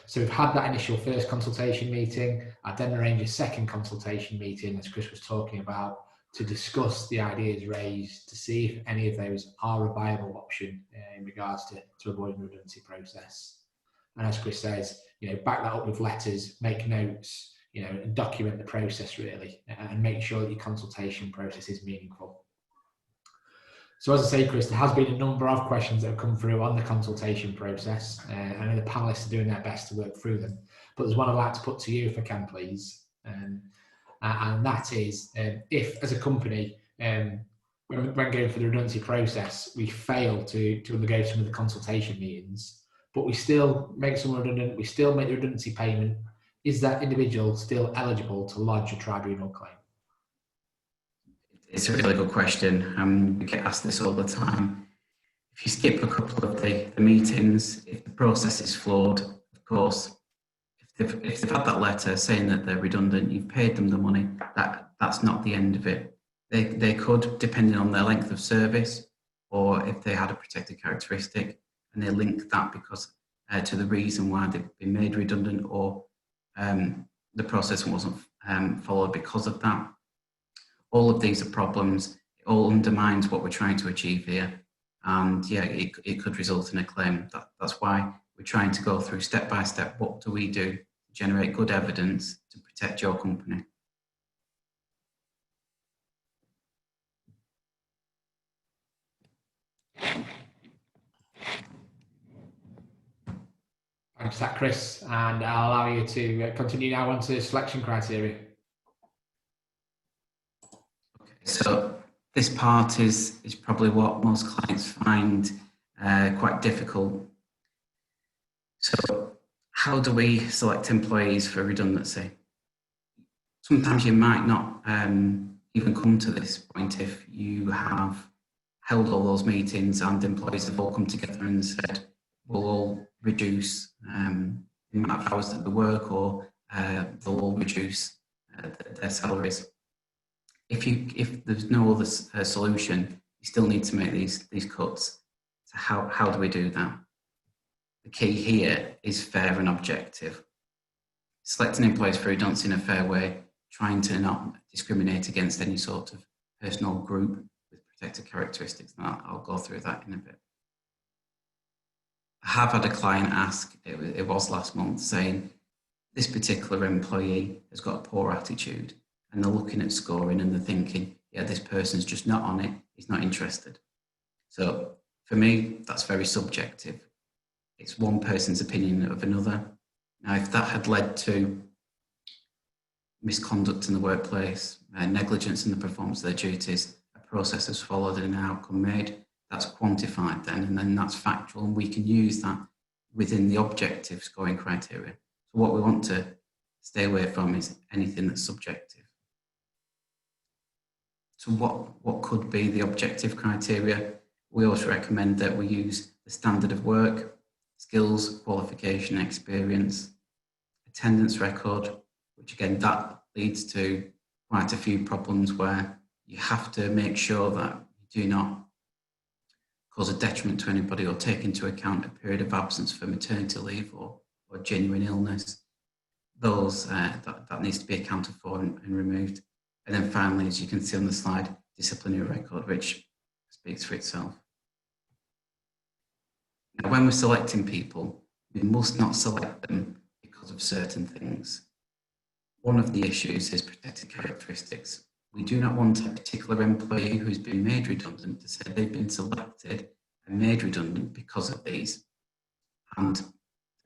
So we've had that initial first consultation meeting. I then arranged a second consultation meeting, as Chris was talking about, to discuss the ideas raised, to see if any of those are a viable option in regards to avoiding the redundancy process. And as Chris says, back that up with letters, make notes, and document the process really, and make sure that your consultation process is meaningful. So as I say, Chris, there has been a number of questions that have come through on the consultation process, and the panelists are doing their best to work through them. But there's one I'd like to put to you, if I can, please. And that is, if as a company, when going through the redundancy process, we fail to undergo some of the consultation meetings, but we still make someone redundant, we still make the redundancy payment, is that individual still eligible to lodge a tribunal claim? It's a really good question. We get asked this all the time. If you skip a couple of the meetings, if the process is flawed, of course, if they've had that letter saying that they're redundant, you've paid them the money, that's not the end of it. They could, depending on their length of service, or if they had a protected characteristic, and they link that because to the reason why they've been made redundant, or the process wasn't followed because of that. All of these are problems. It all undermines what we're trying to achieve here. And yeah, it could result in a claim. That's why we're trying to go through step by step. What do we do to generate good evidence to protect your company? Thanks for that, Chris. And I'll allow you to continue now on to selection criteria. Okay, so this part is probably what most clients find quite difficult. So how do we select employees for redundancy? Sometimes you might not even come to this point if you have held all those meetings and employees have all come together and said, we'll all reduce the amount of hours that they work, or they'll all reduce their salaries. If there's no other solution, you still need to make these cuts. So how do we do that? The key here is fair and objective. Selecting employees for redundancy in a fair way, trying to not discriminate against any sort of personal group with protected characteristics. And I'll go through that in a bit. I have had a client ask, it was last month, saying this particular employee has got a poor attitude, and they're looking at scoring and they're thinking, yeah, this person's just not on it, he's not interested. So for me, that's very subjective. It's one person's opinion of another. Now, if that had led to misconduct in the workplace, negligence in the performance of their duties, a process is followed and an outcome made, that's quantified then, and then that's factual, and we can use that within the objective scoring criteria. So what we want to stay away from is anything that's subjective. So what could be the objective criteria? We also recommend that we use the standard of work, skills, qualification, experience, attendance record, which again, that leads to quite a few problems where you have to make sure that you do not cause a detriment to anybody or take into account a period of absence for maternity leave or genuine illness. Those that needs to be accounted for and removed. And then finally, as you can see on the slide, disciplinary record, which speaks for itself. Now, when we're selecting people, we must not select them because of certain things. One of the issues is protected characteristics. We do not want a particular employee who's been made redundant to say they've been selected and made redundant because of these. And the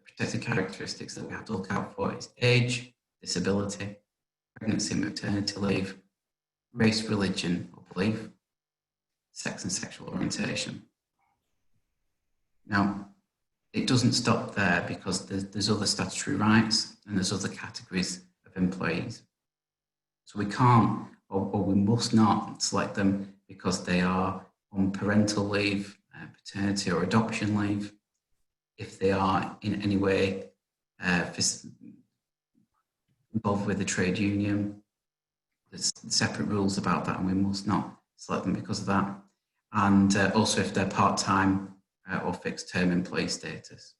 protected characteristics that we have to look out for is age, disability, pregnancy and maternity leave, race, religion or belief, sex and sexual orientation. Now, it doesn't stop there because there's other statutory rights and there's other categories of employees. So we can't or we must not select them because they are on parental leave, paternity or adoption leave, if they are in any way involved with a trade union, there's separate rules about that, and we must not select them because of that. And also if they're part-time or fixed-term employee status.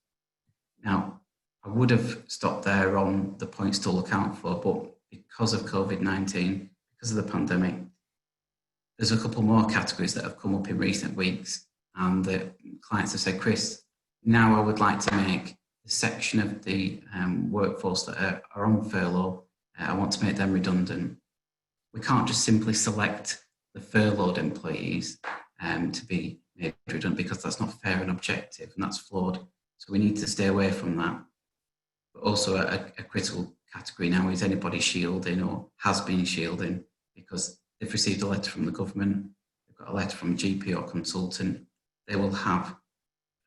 Now, I would have stopped there on the points to look out for, but because of COVID-19, because of the pandemic, there's a couple more categories that have come up in recent weeks, and the clients have said, Chris, now I would like to make the section of the workforce that are on furlough, I want to make them redundant. We can't just simply select the furloughed employees to be made redundant, because that's not fair and objective, and that's flawed. So we need to stay away from that. But also a critical category now is anybody shielding or has been shielding, because they've received a letter from the government, they've got a letter from a GP or consultant, they will have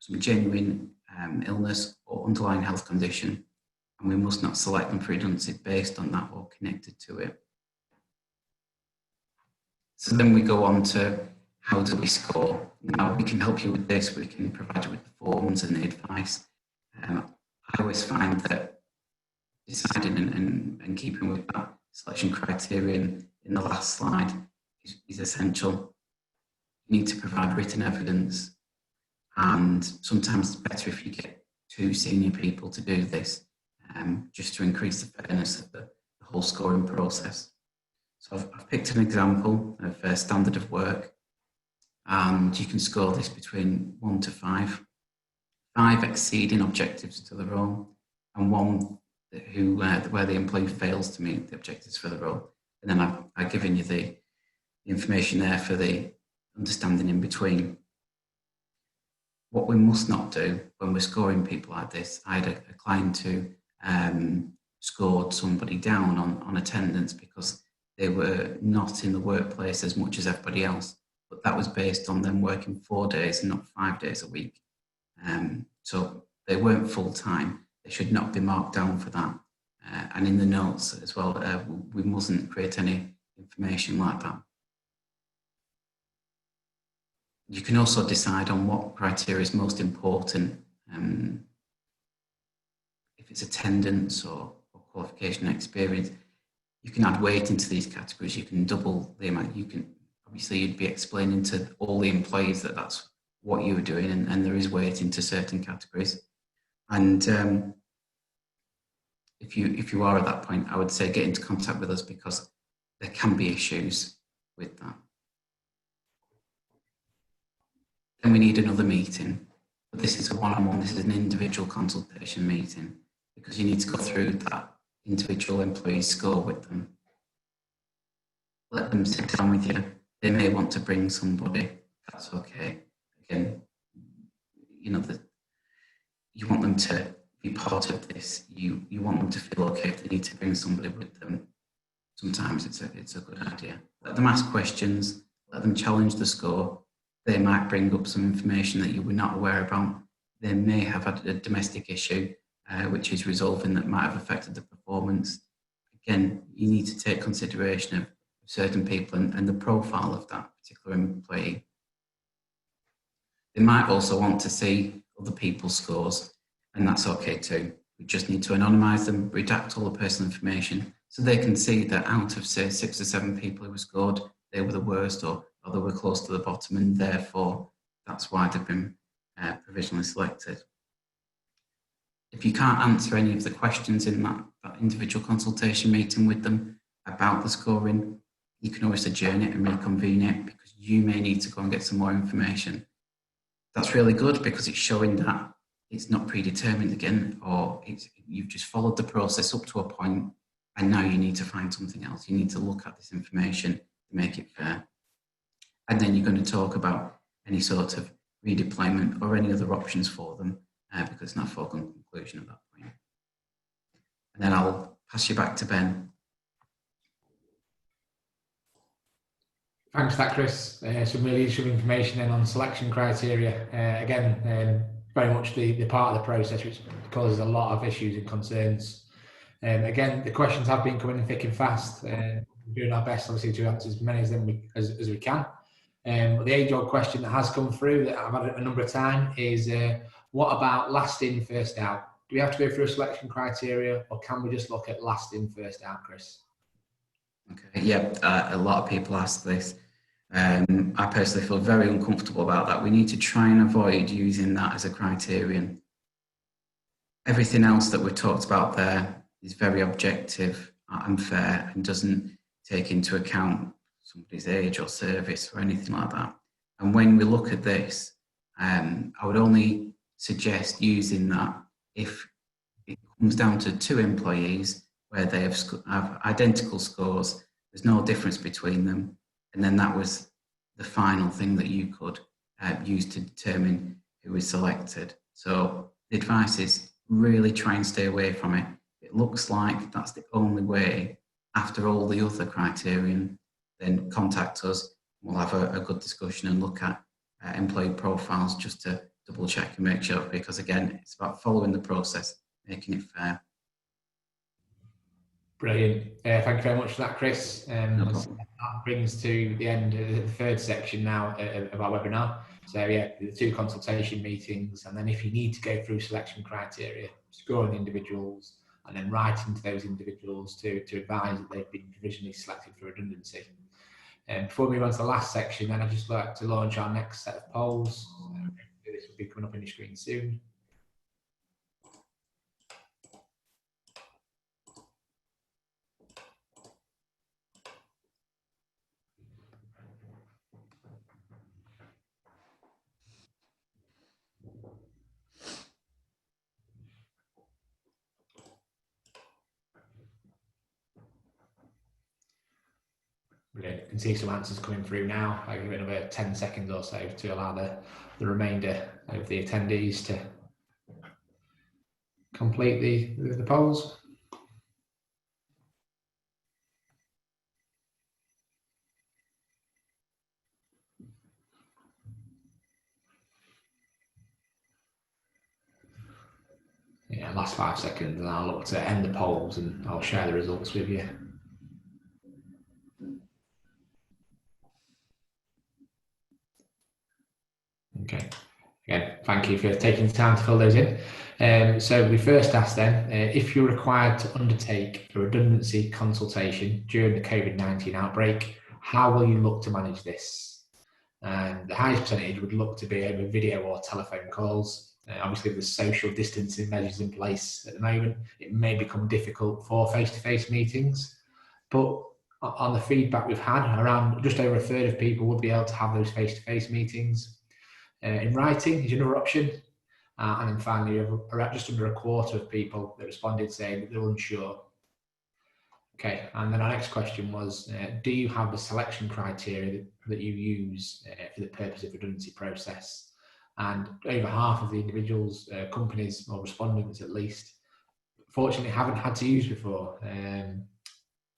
some genuine illness or underlying health condition, and we must not select them for redundancy based on that or connected to it. So then we go on to how do we score? Now we can help you with this, we can provide you with the forms and the advice. I always find that deciding and keeping with that selection criterion in the last slide is essential. You need to provide written evidence, and sometimes it's better if you get two senior people to do this, just to increase the fairness of the whole scoring process. So I've picked an example of standard of work, and you can score this between 1 to 5. 5 exceeding objectives to the role, and 1 where the employee fails to meet the objectives for the role. And then I've given you the information there for the understanding in between. What we must not do when we're scoring people like this, I had a client who scored somebody down on attendance because they were not in the workplace as much as everybody else, but that was based on them working 4 days and not 5 days a week. So they weren't full-time. They should not be marked down for that. And in the notes as well, we mustn't create any information like that. You can also decide on what criteria is most important. If it's attendance or qualification and experience, you can add weight into these categories. You can double the amount. You can, obviously, you'd be explaining to all the employees that that's what you were doing, and there is weight into certain categories. And if you are at that point, I would say get into contact with us, because there can be issues with that. Then we need another meeting. But this is a one-on-one, this is an individual consultation meeting, because you need to go through that individual employee's score with them. Let them sit down with you. They may want to bring somebody, that's okay. Again, you know, you want them to be part of this. You want them to feel okay if they need to bring somebody with them. Sometimes it's a good idea. Let them ask questions, let them challenge the score. They might bring up some information that you were not aware about. They may have had a domestic issue which is resolving that might have affected the performance. Again, you need to take consideration of certain people and the profile of that particular employee. They might also want to see other people's scores, and that's okay too. We just need to anonymise them, redact all the personal information, so they can see that out of, say, 6 or 7 people who were scored, they were the worst, or they were close to the bottom, and therefore that's why they've been provisionally selected. If you can't answer any of the questions in that individual consultation meeting with them about the scoring, you can always adjourn it and reconvene it, because you may need to go and get some more information. That's really good, because it's showing that it's not predetermined again, or you've just followed the process up to a point, and now you need to find something else. You need to look at this information to make it fair. And then you're going to talk about any sort of redeployment or any other options for them, because it's not a foregone conclusion at that point. And then I'll pass you back to Ben. Thanks for that, Chris. Some really useful information then on selection criteria. Again, very much the part of the process which causes a lot of issues and concerns. Again, the questions have been coming in thick and fast. We're doing our best, obviously, to answer as many of them as we can. But the age-old question that has come through that I've had a number of times is, what about last in, first out? Do we have to go through a selection criteria, or can we just look at last in, first out, Chris? Okay, yeah, a lot of people ask this. I personally feel very uncomfortable about that. We need to try and avoid using that as a criterion. Everything else that we've talked about there is very objective and fair and doesn't take into account somebody's age or service or anything like that. And when we look at this, I would only suggest using that if it comes down to 2 employees where they have identical scores, there's no difference between them, and then that was the final thing that you could use to determine who is selected. So the advice is really try and stay away from it. It looks like that's the only way after all the other criterion, then contact us. We'll have a good discussion and look at employee profiles just to double check and make sure, because again, it's about following the process, making it fair. Brilliant. Thank you very much for that, Chris. No problem. That brings to the end of the third section now of our webinar. So yeah, the 2 consultation meetings, and then if you need to go through selection criteria, scoring individuals, and then writing to those individuals to advise that they've been provisionally selected for redundancy. Before we move on to the last section, then I'd just like to launch our next set of polls. This will be coming up on your screen soon. Brilliant. You can see some answers coming through now. I'll give it another 10 seconds or so to allow the remainder of the attendees to complete the polls. Yeah, last 5 seconds, and I'll look to end the polls and I'll share the results with you. Okay. Again, thank you for taking the time to fill those in. So we first asked then, if you're required to undertake a redundancy consultation during the COVID-19 outbreak, how will you look to manage this? And the highest percentage would look to be over video or telephone calls. Obviously, with the social distancing measures in place at the moment, it may become difficult for face-to-face meetings. But on the feedback we've had, around just over 1/3 of people would be able to have those face-to-face meetings. In writing is another option. And then finally, just under 1/4 of people that responded saying that they're unsure. Okay, and then our next question was, do you have the selection criteria that you use for the purpose of redundancy process? And over half of the individuals, companies or respondents at least, fortunately haven't had to use before.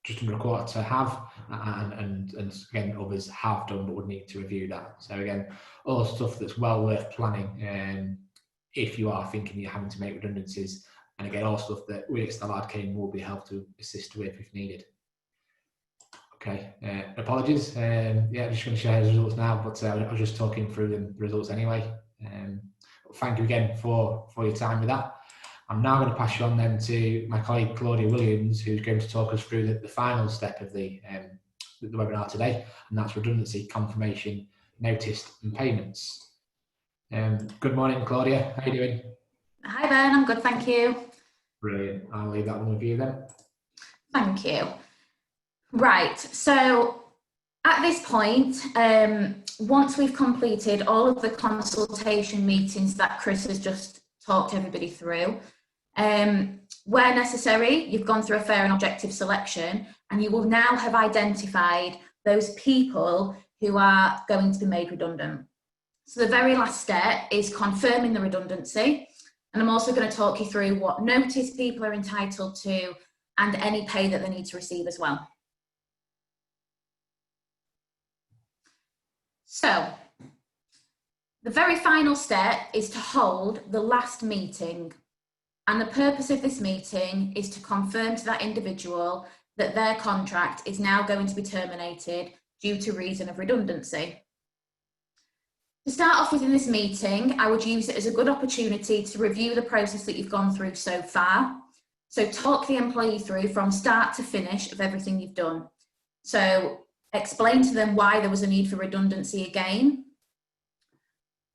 Just under 1/4 have, and again, others have done but would need to review that. So again, all stuff that's well worth planning if you are thinking you're having to make redundancies. And again, all stuff that we at Stallard Kane will be helped to assist with if needed. Okay, apologies. Yeah, I'm just going to share the results now, but I was just talking through the results anyway. Thank you again for your time with that. I'm now going to pass you on then to my colleague Claudia Williams, who's going to talk us through the final step of the webinar today, and that's redundancy confirmation, notice and payments. Good morning, Claudia. How are you doing? Hi Ben, I'm good, thank you. Brilliant. I'll leave that one with you then. Thank you. Right, so at this point, once we've completed all of the consultation meetings that Chris has just talked everybody through, where necessary, you've gone through a fair and objective selection, and you will now have identified those people who are going to be made redundant. So the very last step is confirming the redundancy, and I'm also going to talk you through what notice people are entitled to and any pay that they need to receive as well. So the very final step is to hold the last meeting, and the purpose of this meeting is to confirm to that individual that their contract is now going to be terminated due to reason of redundancy. To start off with in this meeting, I would use it as a good opportunity to review the process that you've gone through so far. So talk the employee through from start to finish of everything you've done. So explain to them why there was a need for redundancy again.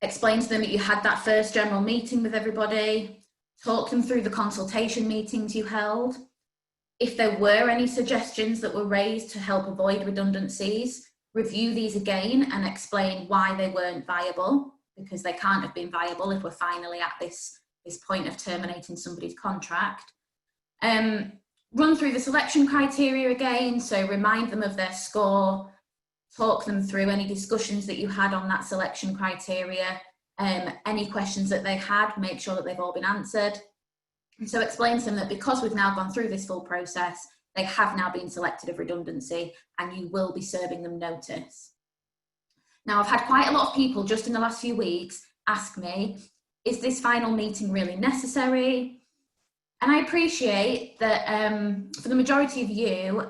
Explain to them that you had that first general meeting with everybody. Talk them through the consultation meetings you held. If there were any suggestions that were raised to help avoid redundancies, review these again and explain why they weren't viable, because they can't have been viable if we're finally at this point of terminating somebody's contract. Run through the selection criteria again, so remind them of their score, talk them through any discussions that you had on that selection criteria, any questions that they had, make sure that they've all been answered. And so explain to them that because we've now gone through this full process, they have now been selected of redundancy and you will be serving them notice. Now, I've had quite a lot of people just in the last few weeks ask me, is this final meeting really necessary? And I appreciate that for the majority of you,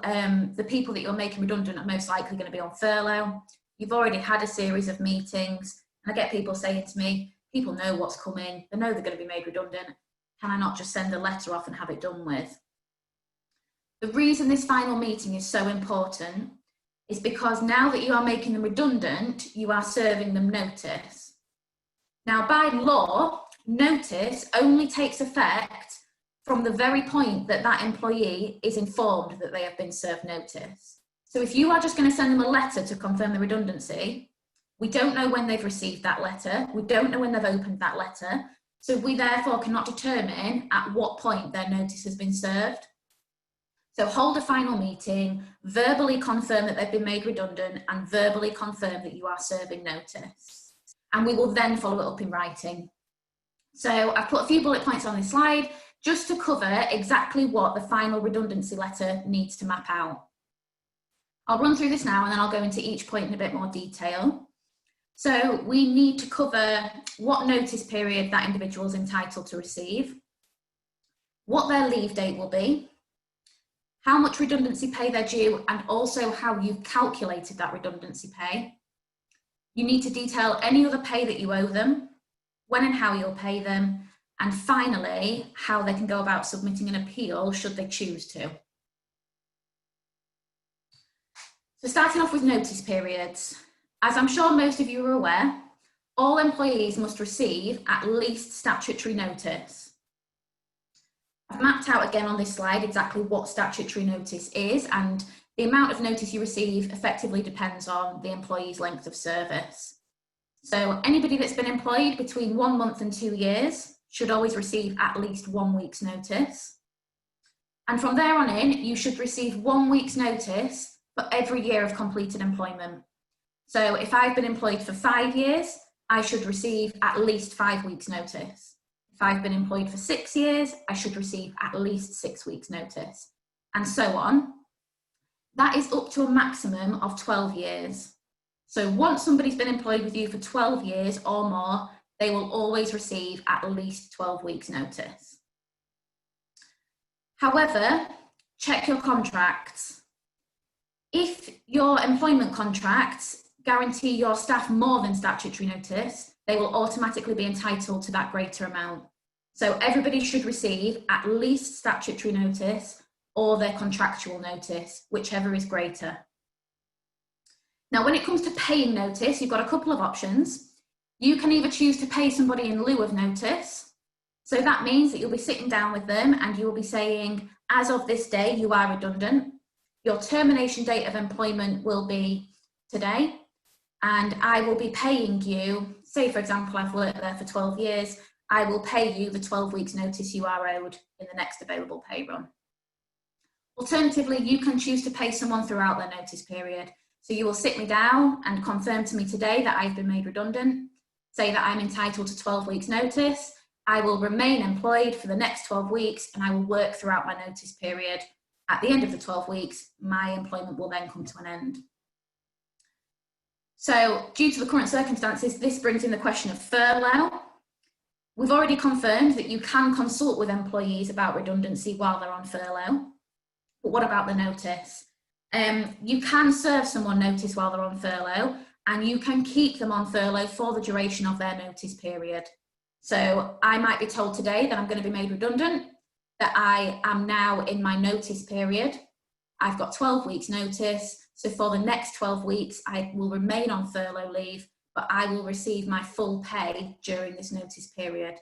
the people that you're making redundant are most likely going to be on furlough. You've already had a series of meetings, and I get people saying to me, people know what's coming, they know they're going to be made redundant. Can I not just send a letter off and have it done with? The reason this final meeting is so important is because now that you are making them redundant, you are serving them notice. Now, by law, notice only takes effect from the very point that that employee is informed that they have been served notice. So if you are just going to send them a letter to confirm the redundancy, we don't know when they've received that letter, we don't know when they've opened that letter, so we therefore cannot determine at what point their notice has been served. So hold a final meeting, verbally confirm that they've been made redundant and verbally confirm that you are serving notice. And we will then follow it up in writing. So I've put a few bullet points on this slide just to cover exactly what the final redundancy letter needs to map out. I'll run through this now and then I'll go into each point in a bit more detail. So we need to cover what notice period that individual is entitled to receive, what their leave date will be, how much redundancy pay they're due, and also how you've calculated that redundancy pay. You need to detail any other pay that you owe them, when and how you'll pay them, and finally, how they can go about submitting an appeal should they choose to. So starting off with notice periods. As I'm sure most of you are aware, all employees must receive at least statutory notice. I've mapped out again on this slide exactly what statutory notice is, and the amount of notice you receive effectively depends on the employee's length of service. So anybody that's been employed between 1 month and 2 years should always receive at least 1 week's notice. And from there on in, you should receive 1 week's notice for every year of completed employment. So if I've been employed for 5 years, I should receive at least 5 weeks notice. If I've been employed for 6 years, I should receive at least 6 weeks notice, and so on. That is up to a maximum of 12 years. So once somebody's been employed with you for 12 years or more, they will always receive at least 12 weeks notice. However, check your contracts. If your employment contracts guarantee your staff more than statutory notice, they will automatically be entitled to that greater amount. So everybody should receive at least statutory notice or their contractual notice, whichever is greater. Now, when it comes to paying notice, you've got a couple of options. You can either choose to pay somebody in lieu of notice. So that means that you'll be sitting down with them and you will be saying, as of this day, you are redundant. Your termination date of employment will be today, and I will be paying you, say for example, I've worked there for 12 years, I will pay you the 12 weeks notice you are owed in the next available pay run. Alternatively, you can choose to pay someone throughout their notice period. So you will sit me down and confirm to me today that I've been made redundant, say that I'm entitled to 12 weeks notice, I will remain employed for the next 12 weeks and I will work throughout my notice period. At the end of the 12 weeks, my employment will then come to an end. So due to the current circumstances, this brings in the question of furlough. We've already confirmed that you can consult with employees about redundancy while they're on furlough. But what about the notice? You can serve someone notice while they're on furlough, and you can keep them on furlough for the duration of their notice period. So I might be told today that I'm going to be made redundant, that I am now in my notice period. I've got 12 weeks notice, So for the next 12 weeks, I will remain on furlough leave, but I will receive my full pay during this notice period.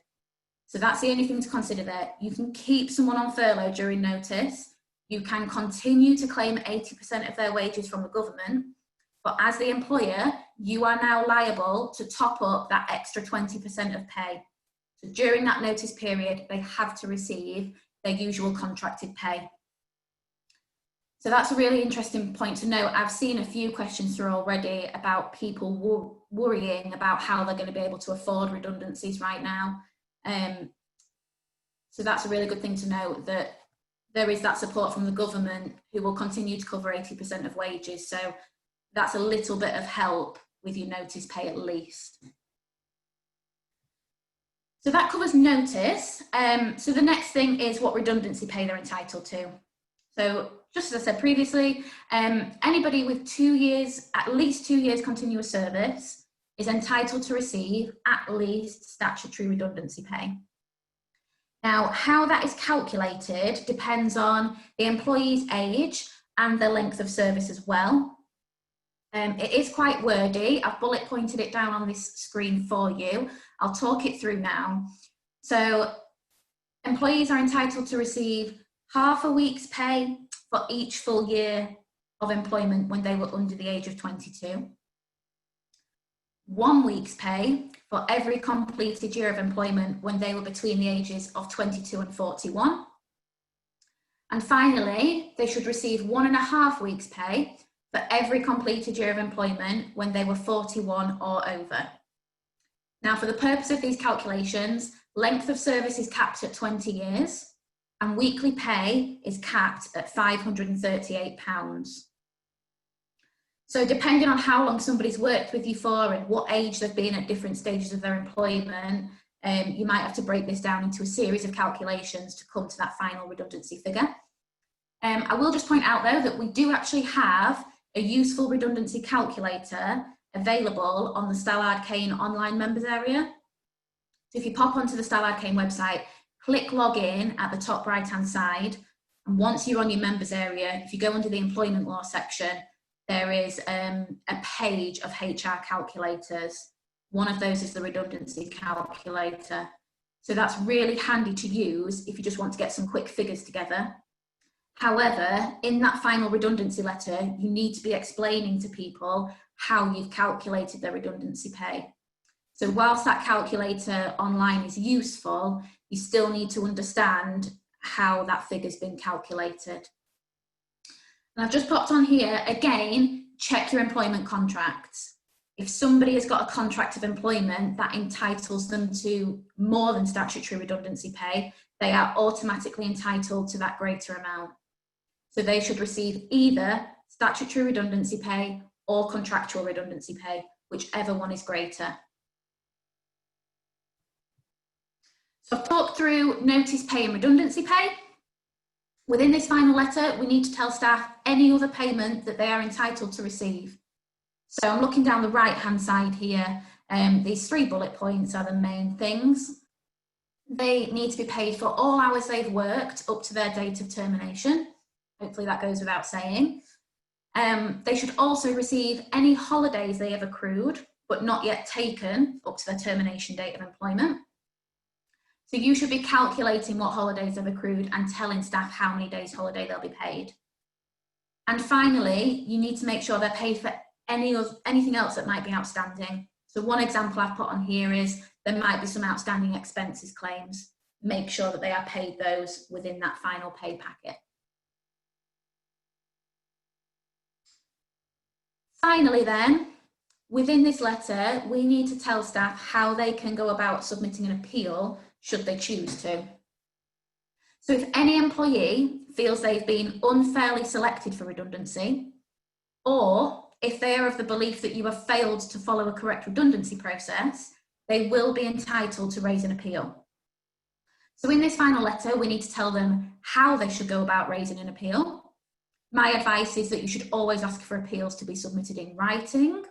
So that's the only thing to consider there. You can keep someone on furlough during notice. You can continue to claim 80% of their wages from the government, but as the employer, you are now liable to top up that extra 20% of pay. So during that notice period, they have to receive their usual contracted pay. So that's a really interesting point to note. I've seen a few questions through already about people worrying about how they're going to be able to afford redundancies right now. So that's a really good thing to note, that there is that support from the government who will continue to cover 80% of wages. So that's a little bit of help with your notice pay at least. So that covers notice. So the next thing is what redundancy pay they're entitled to. So just as I said previously, anybody with at least 2 years continuous service is entitled to receive at least statutory redundancy pay. Now, how that is calculated depends on the employee's age and the length of service as well. It is quite wordy. I've bullet pointed it down on this screen for you. I'll talk it through now. So employees are entitled to receive half a week's pay for each full year of employment when they were under the age of 22. 1 week's pay for every completed year of employment when they were between the ages of 22 and 41. And finally, they should receive 1.5 weeks pay for every completed year of employment when they were 41 or over. Now, for the purpose of these calculations, length of service is capped at 20 years and weekly pay is capped at £538. So depending on how long somebody's worked with you for and what age they've been at different stages of their employment, you might have to break this down into a series of calculations to come to that final redundancy figure. I will just point out though that we do actually have a useful redundancy calculator available on the Stallard Kane online members area. So if you pop onto the Stallard Kane website, click login at the top right hand side, and once you're on your members area, if you go under the employment law section, there is a page of HR calculators. One of those is the redundancy calculator. So that's really handy to use if you just want to get some quick figures together. However, in that final redundancy letter, you need to be explaining to people how you've calculated their redundancy pay. So whilst that calculator online is useful, you still need to understand how that figure's been calculated. And I've just popped on here, again, check your employment contracts. If somebody has got a contract of employment that entitles them to more than statutory redundancy pay, they are automatically entitled to that greater amount. So they should receive either statutory redundancy pay or contractual redundancy pay, whichever one is greater. So I've talked through notice pay and redundancy pay. Within this final letter, we need to tell staff any other payment that they are entitled to receive. So I'm looking down the right-hand side here. These 3 bullet points are the main things. They need to be paid for all hours they've worked up to their date of termination. Hopefully that goes without saying. They should also receive any holidays they have accrued, but not yet taken up to their termination date of employment. So you should be calculating what holidays they've accrued and telling staff how many days holiday they'll be paid. And finally, you need to make sure they're paid for anything else that might be outstanding. So one example I've put on here is there might be some outstanding expenses claims. Make sure that they are paid those within that final pay packet. Finally then, within this letter, we need to tell staff how they can go about submitting an appeal should they choose to. So if any employee feels they've been unfairly selected for redundancy, or if they are of the belief that you have failed to follow a correct redundancy process, they will be entitled to raise an appeal. So in this final letter, we need to tell them how they should go about raising an appeal. My advice is that you should always ask for appeals to be submitted in writing.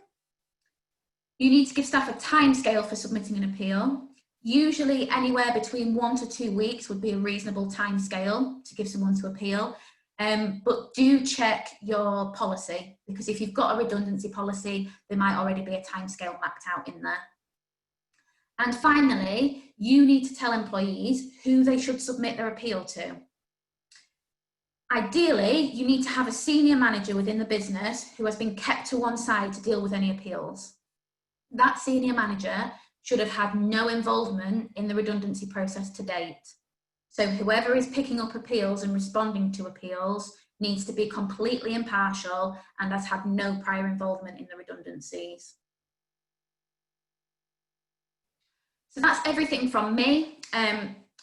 You need to give staff a timescale for submitting an appeal. Usually anywhere between 1 to 2 weeks would be a reasonable timescale to give someone to appeal. But do check your policy, because if you've got a redundancy policy, there might already be a timescale mapped out in there. And finally, you need to tell employees who they should submit their appeal to. Ideally, you need to have a senior manager within the business who has been kept to one side to deal with any appeals. That senior manager should have had no involvement in the redundancy process to date. So whoever is picking up appeals and responding to appeals needs to be completely impartial and has had no prior involvement in the redundancies. So that's everything from me.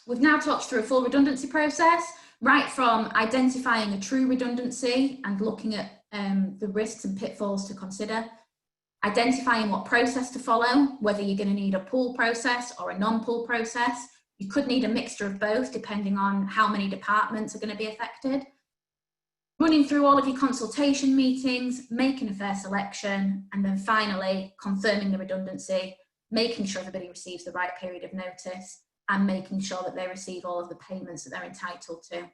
We've now talked through a full redundancy process, right from identifying a true redundancy and looking at the risks and pitfalls to consider, identifying what process to follow, whether you're going to need a pool process or a non-pool process. You could need a mixture of both depending on how many departments are going to be affected. Running through all of your consultation meetings, making a fair selection, and then finally confirming the redundancy, making sure everybody receives the right period of notice, and making sure that they receive all of the payments that they're entitled to.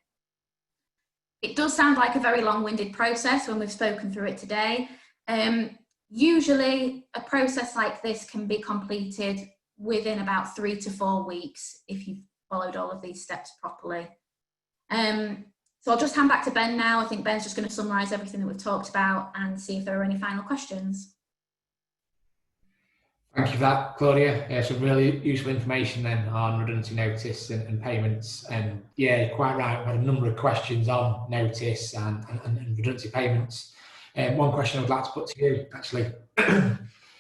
It does sound like a very long-winded process when we've spoken through it today. Usually a process like this can be completed within about 3 to 4 weeks if you've followed all of these steps properly. So I'll just hand back to Ben now. I think Ben's just going to summarise everything that we've talked about and see if there are any final questions. Thank you for that, Claudia. Some really useful information then on redundancy notice and payments. And yeah, you're quite right. We had a number of questions on notice and redundancy payments. One question I would like to put to you, actually.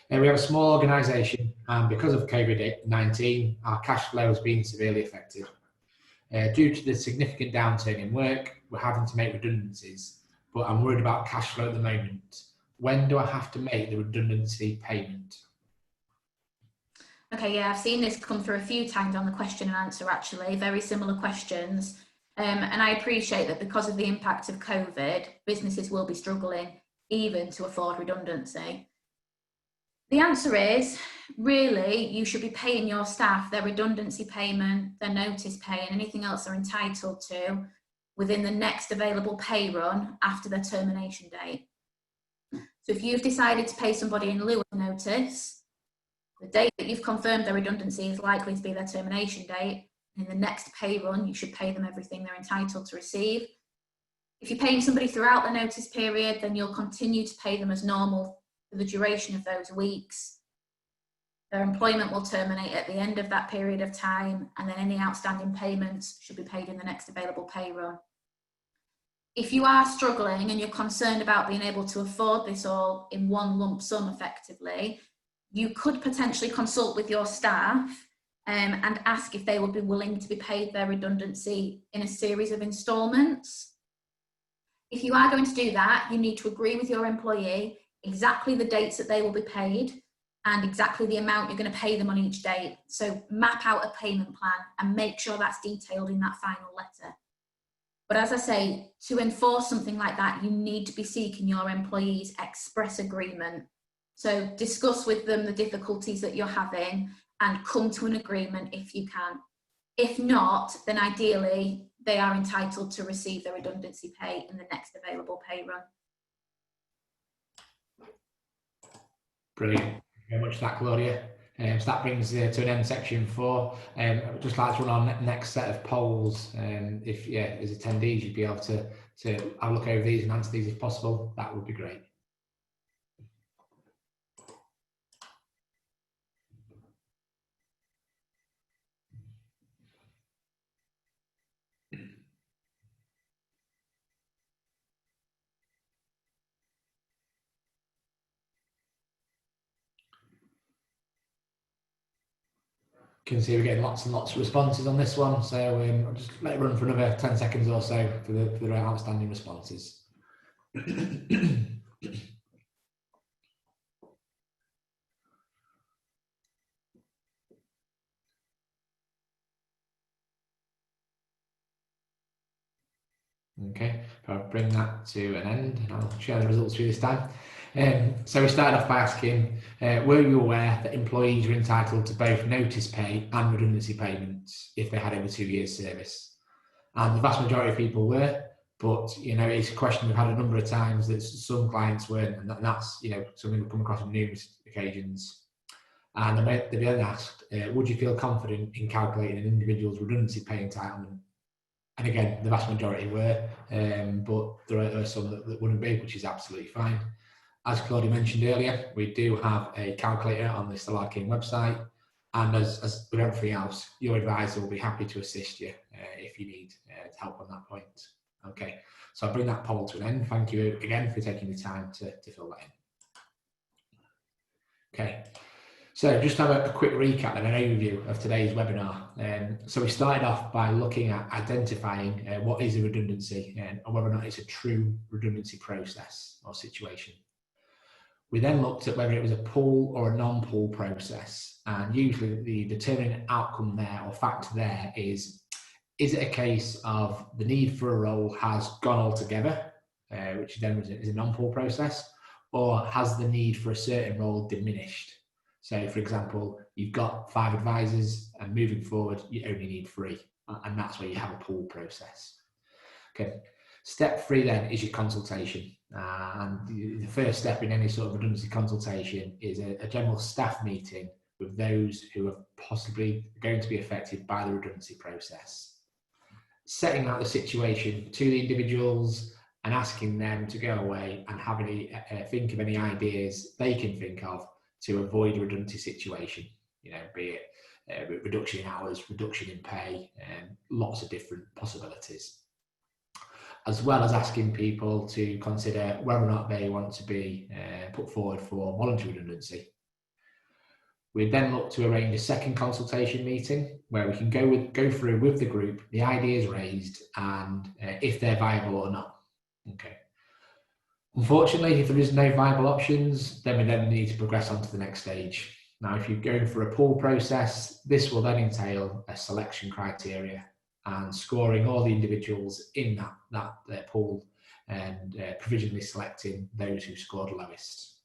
We have a small organisation, and because of COVID-19, our cash flow has been severely affected. Due to the significant downturn in work, we're having to make redundancies, but I'm worried about cash flow at the moment. When do I have to make the redundancy payment? Okay, yeah, I've seen this come through a few times on the question and answer, actually, very similar questions. And I appreciate that because of the impact of COVID, businesses will be struggling even to afford redundancy. The answer is, really, you should be paying your staff their redundancy payment, their notice pay, and anything else they're entitled to within the next available pay run after their termination date. So if you've decided to pay somebody in lieu of notice, the date that you've confirmed their redundancy is likely to be their termination date. In the next pay run, you should pay them everything they're entitled to receive. If you're paying somebody throughout the notice period, then you'll continue to pay them as normal for the duration of those weeks. Their employment will terminate at the end of that period of time, and then any outstanding payments should be paid in the next available pay run. If you are struggling and you're concerned about being able to afford this all in one lump sum effectively, you could potentially consult with your staff and ask if they would be willing to be paid their redundancy in a series of instalments. If you are going to do that, you need to agree with your employee exactly the dates that they will be paid and exactly the amount you're going to pay them on each date. So map out a payment plan and make sure that's detailed in that final letter. But as I say, to enforce something like that, you need to be seeking your employees' express agreement. So discuss with them the difficulties that you're having and come to an agreement if you can. If not, then ideally they are entitled to receive their redundancy pay in the next available pay run. Brilliant. Thank you very much for that, Claudia. So that brings to an end section 4. I would just like to run our next set of polls. If as attendees you'd be able to have a look over these and answer these if possible, that would be great. Can see we're getting lots and lots of responses on this one, so I'll just let it run for another 10 seconds or so for the outstanding responses. Okay, I'll bring that to an end and I'll share the results with you this time. So we started off by asking, were you aware that employees were entitled to both notice pay and redundancy payments if they had over 2 years service? And the vast majority of people were. But, you know, it's a question we've had a number of times that some clients weren't, and that's, you know, something we've come across on numerous occasions. And they've been asked, would you feel confident in calculating an individual's redundancy pay entitlement? And again, the vast majority were, but there are some that wouldn't be, which is absolutely fine. As Claudia mentioned earlier, we do have a calculator on the Stella Arcane website, and as with everything else, your advisor will be happy to assist you if you need help on that point. Okay, so I'll bring that poll to an end. Thank you again for taking the time to fill that in. Okay, so just to have a quick recap and an overview of today's webinar. So we started off by looking at identifying what is a redundancy and whether or not it's a true redundancy process or situation. We then looked at whether it was a pull or a non-pull process, and usually the determining outcome there or factor there is it a case of the need for a role has gone altogether, which then is a non-pull process, or has the need for a certain role diminished? So, for example, you've got 5 advisors and moving forward, you only need 3, and that's where you have a pull process. Okay. Step 3 then is your consultation. And the first step in any sort of redundancy consultation is a general staff meeting with those who are possibly going to be affected by the redundancy process. Setting out the situation to the individuals and asking them to go away and have think of any ideas they can think of to avoid a redundancy situation. You know, be it reduction in hours, reduction in pay, and lots of different possibilities. As well as asking people to consider whether or not they want to be put forward for voluntary redundancy. We then look to arrange a second consultation meeting where we can go through with the group the ideas raised and if they're viable or not. Okay. Unfortunately, if there is no viable options, then we then need to progress on to the next stage. Now, if you're going for a pull process, this will then entail a selection criteria and scoring all the individuals in that pool and provisionally selecting those who scored lowest.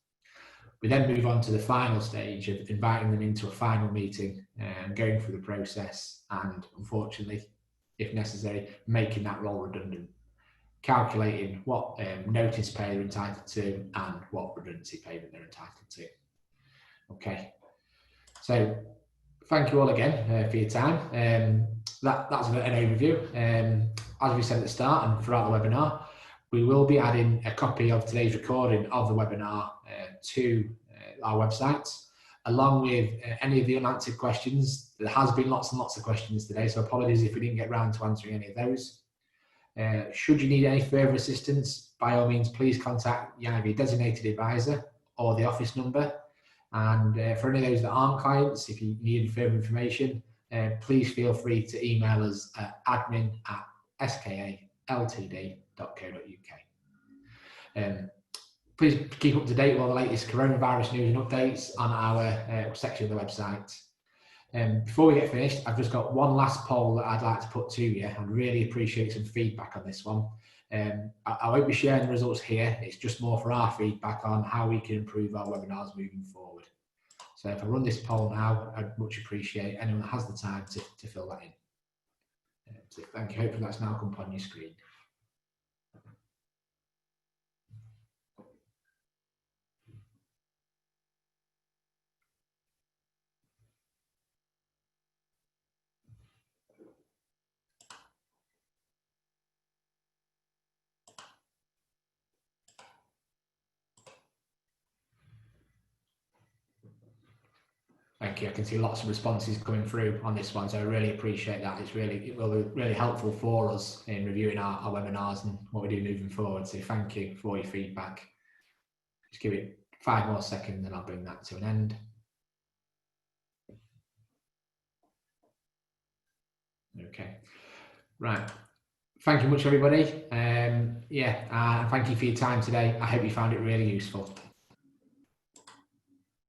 We then move on to the final stage of inviting them into a final meeting and going through the process and, unfortunately, if necessary, making that role redundant, calculating what notice pay they're entitled to and what redundancy payment they're entitled to. Okay, so thank you all again for your time. That's an overview. As we said at the start and throughout the webinar, we will be adding a copy of today's recording of the webinar to our website, along with any of the unanswered questions. There has been lots and lots of questions today, so apologies if we didn't get around to answering any of those. Should you need any further assistance, by all means, please contact either your designated advisor or the office number. And for any of those that aren't clients, if you need any further information, please feel free to email us at admin@skaltd.co.uk. Please keep up to date with all the latest coronavirus news and updates on our section of the website. Before we get finished, I've just got one last poll that I'd like to put to you. I'd really appreciate some feedback on this one. I won't be sharing the results here. It's just more for our feedback on how we can improve our webinars moving forward. So if I run this poll now, I'd much appreciate anyone that has the time to fill that in. So thank you. Hopefully that's now come up on your screen. Thank you. I can see lots of responses coming through on this one, so I really appreciate that. It will be really helpful for us in reviewing our webinars and what we do moving forward. So thank you for your feedback. Just give it 5 more seconds and I'll bring that to an end. Okay, right. Thank you much, everybody. Thank you for your time today. I hope you found it really useful.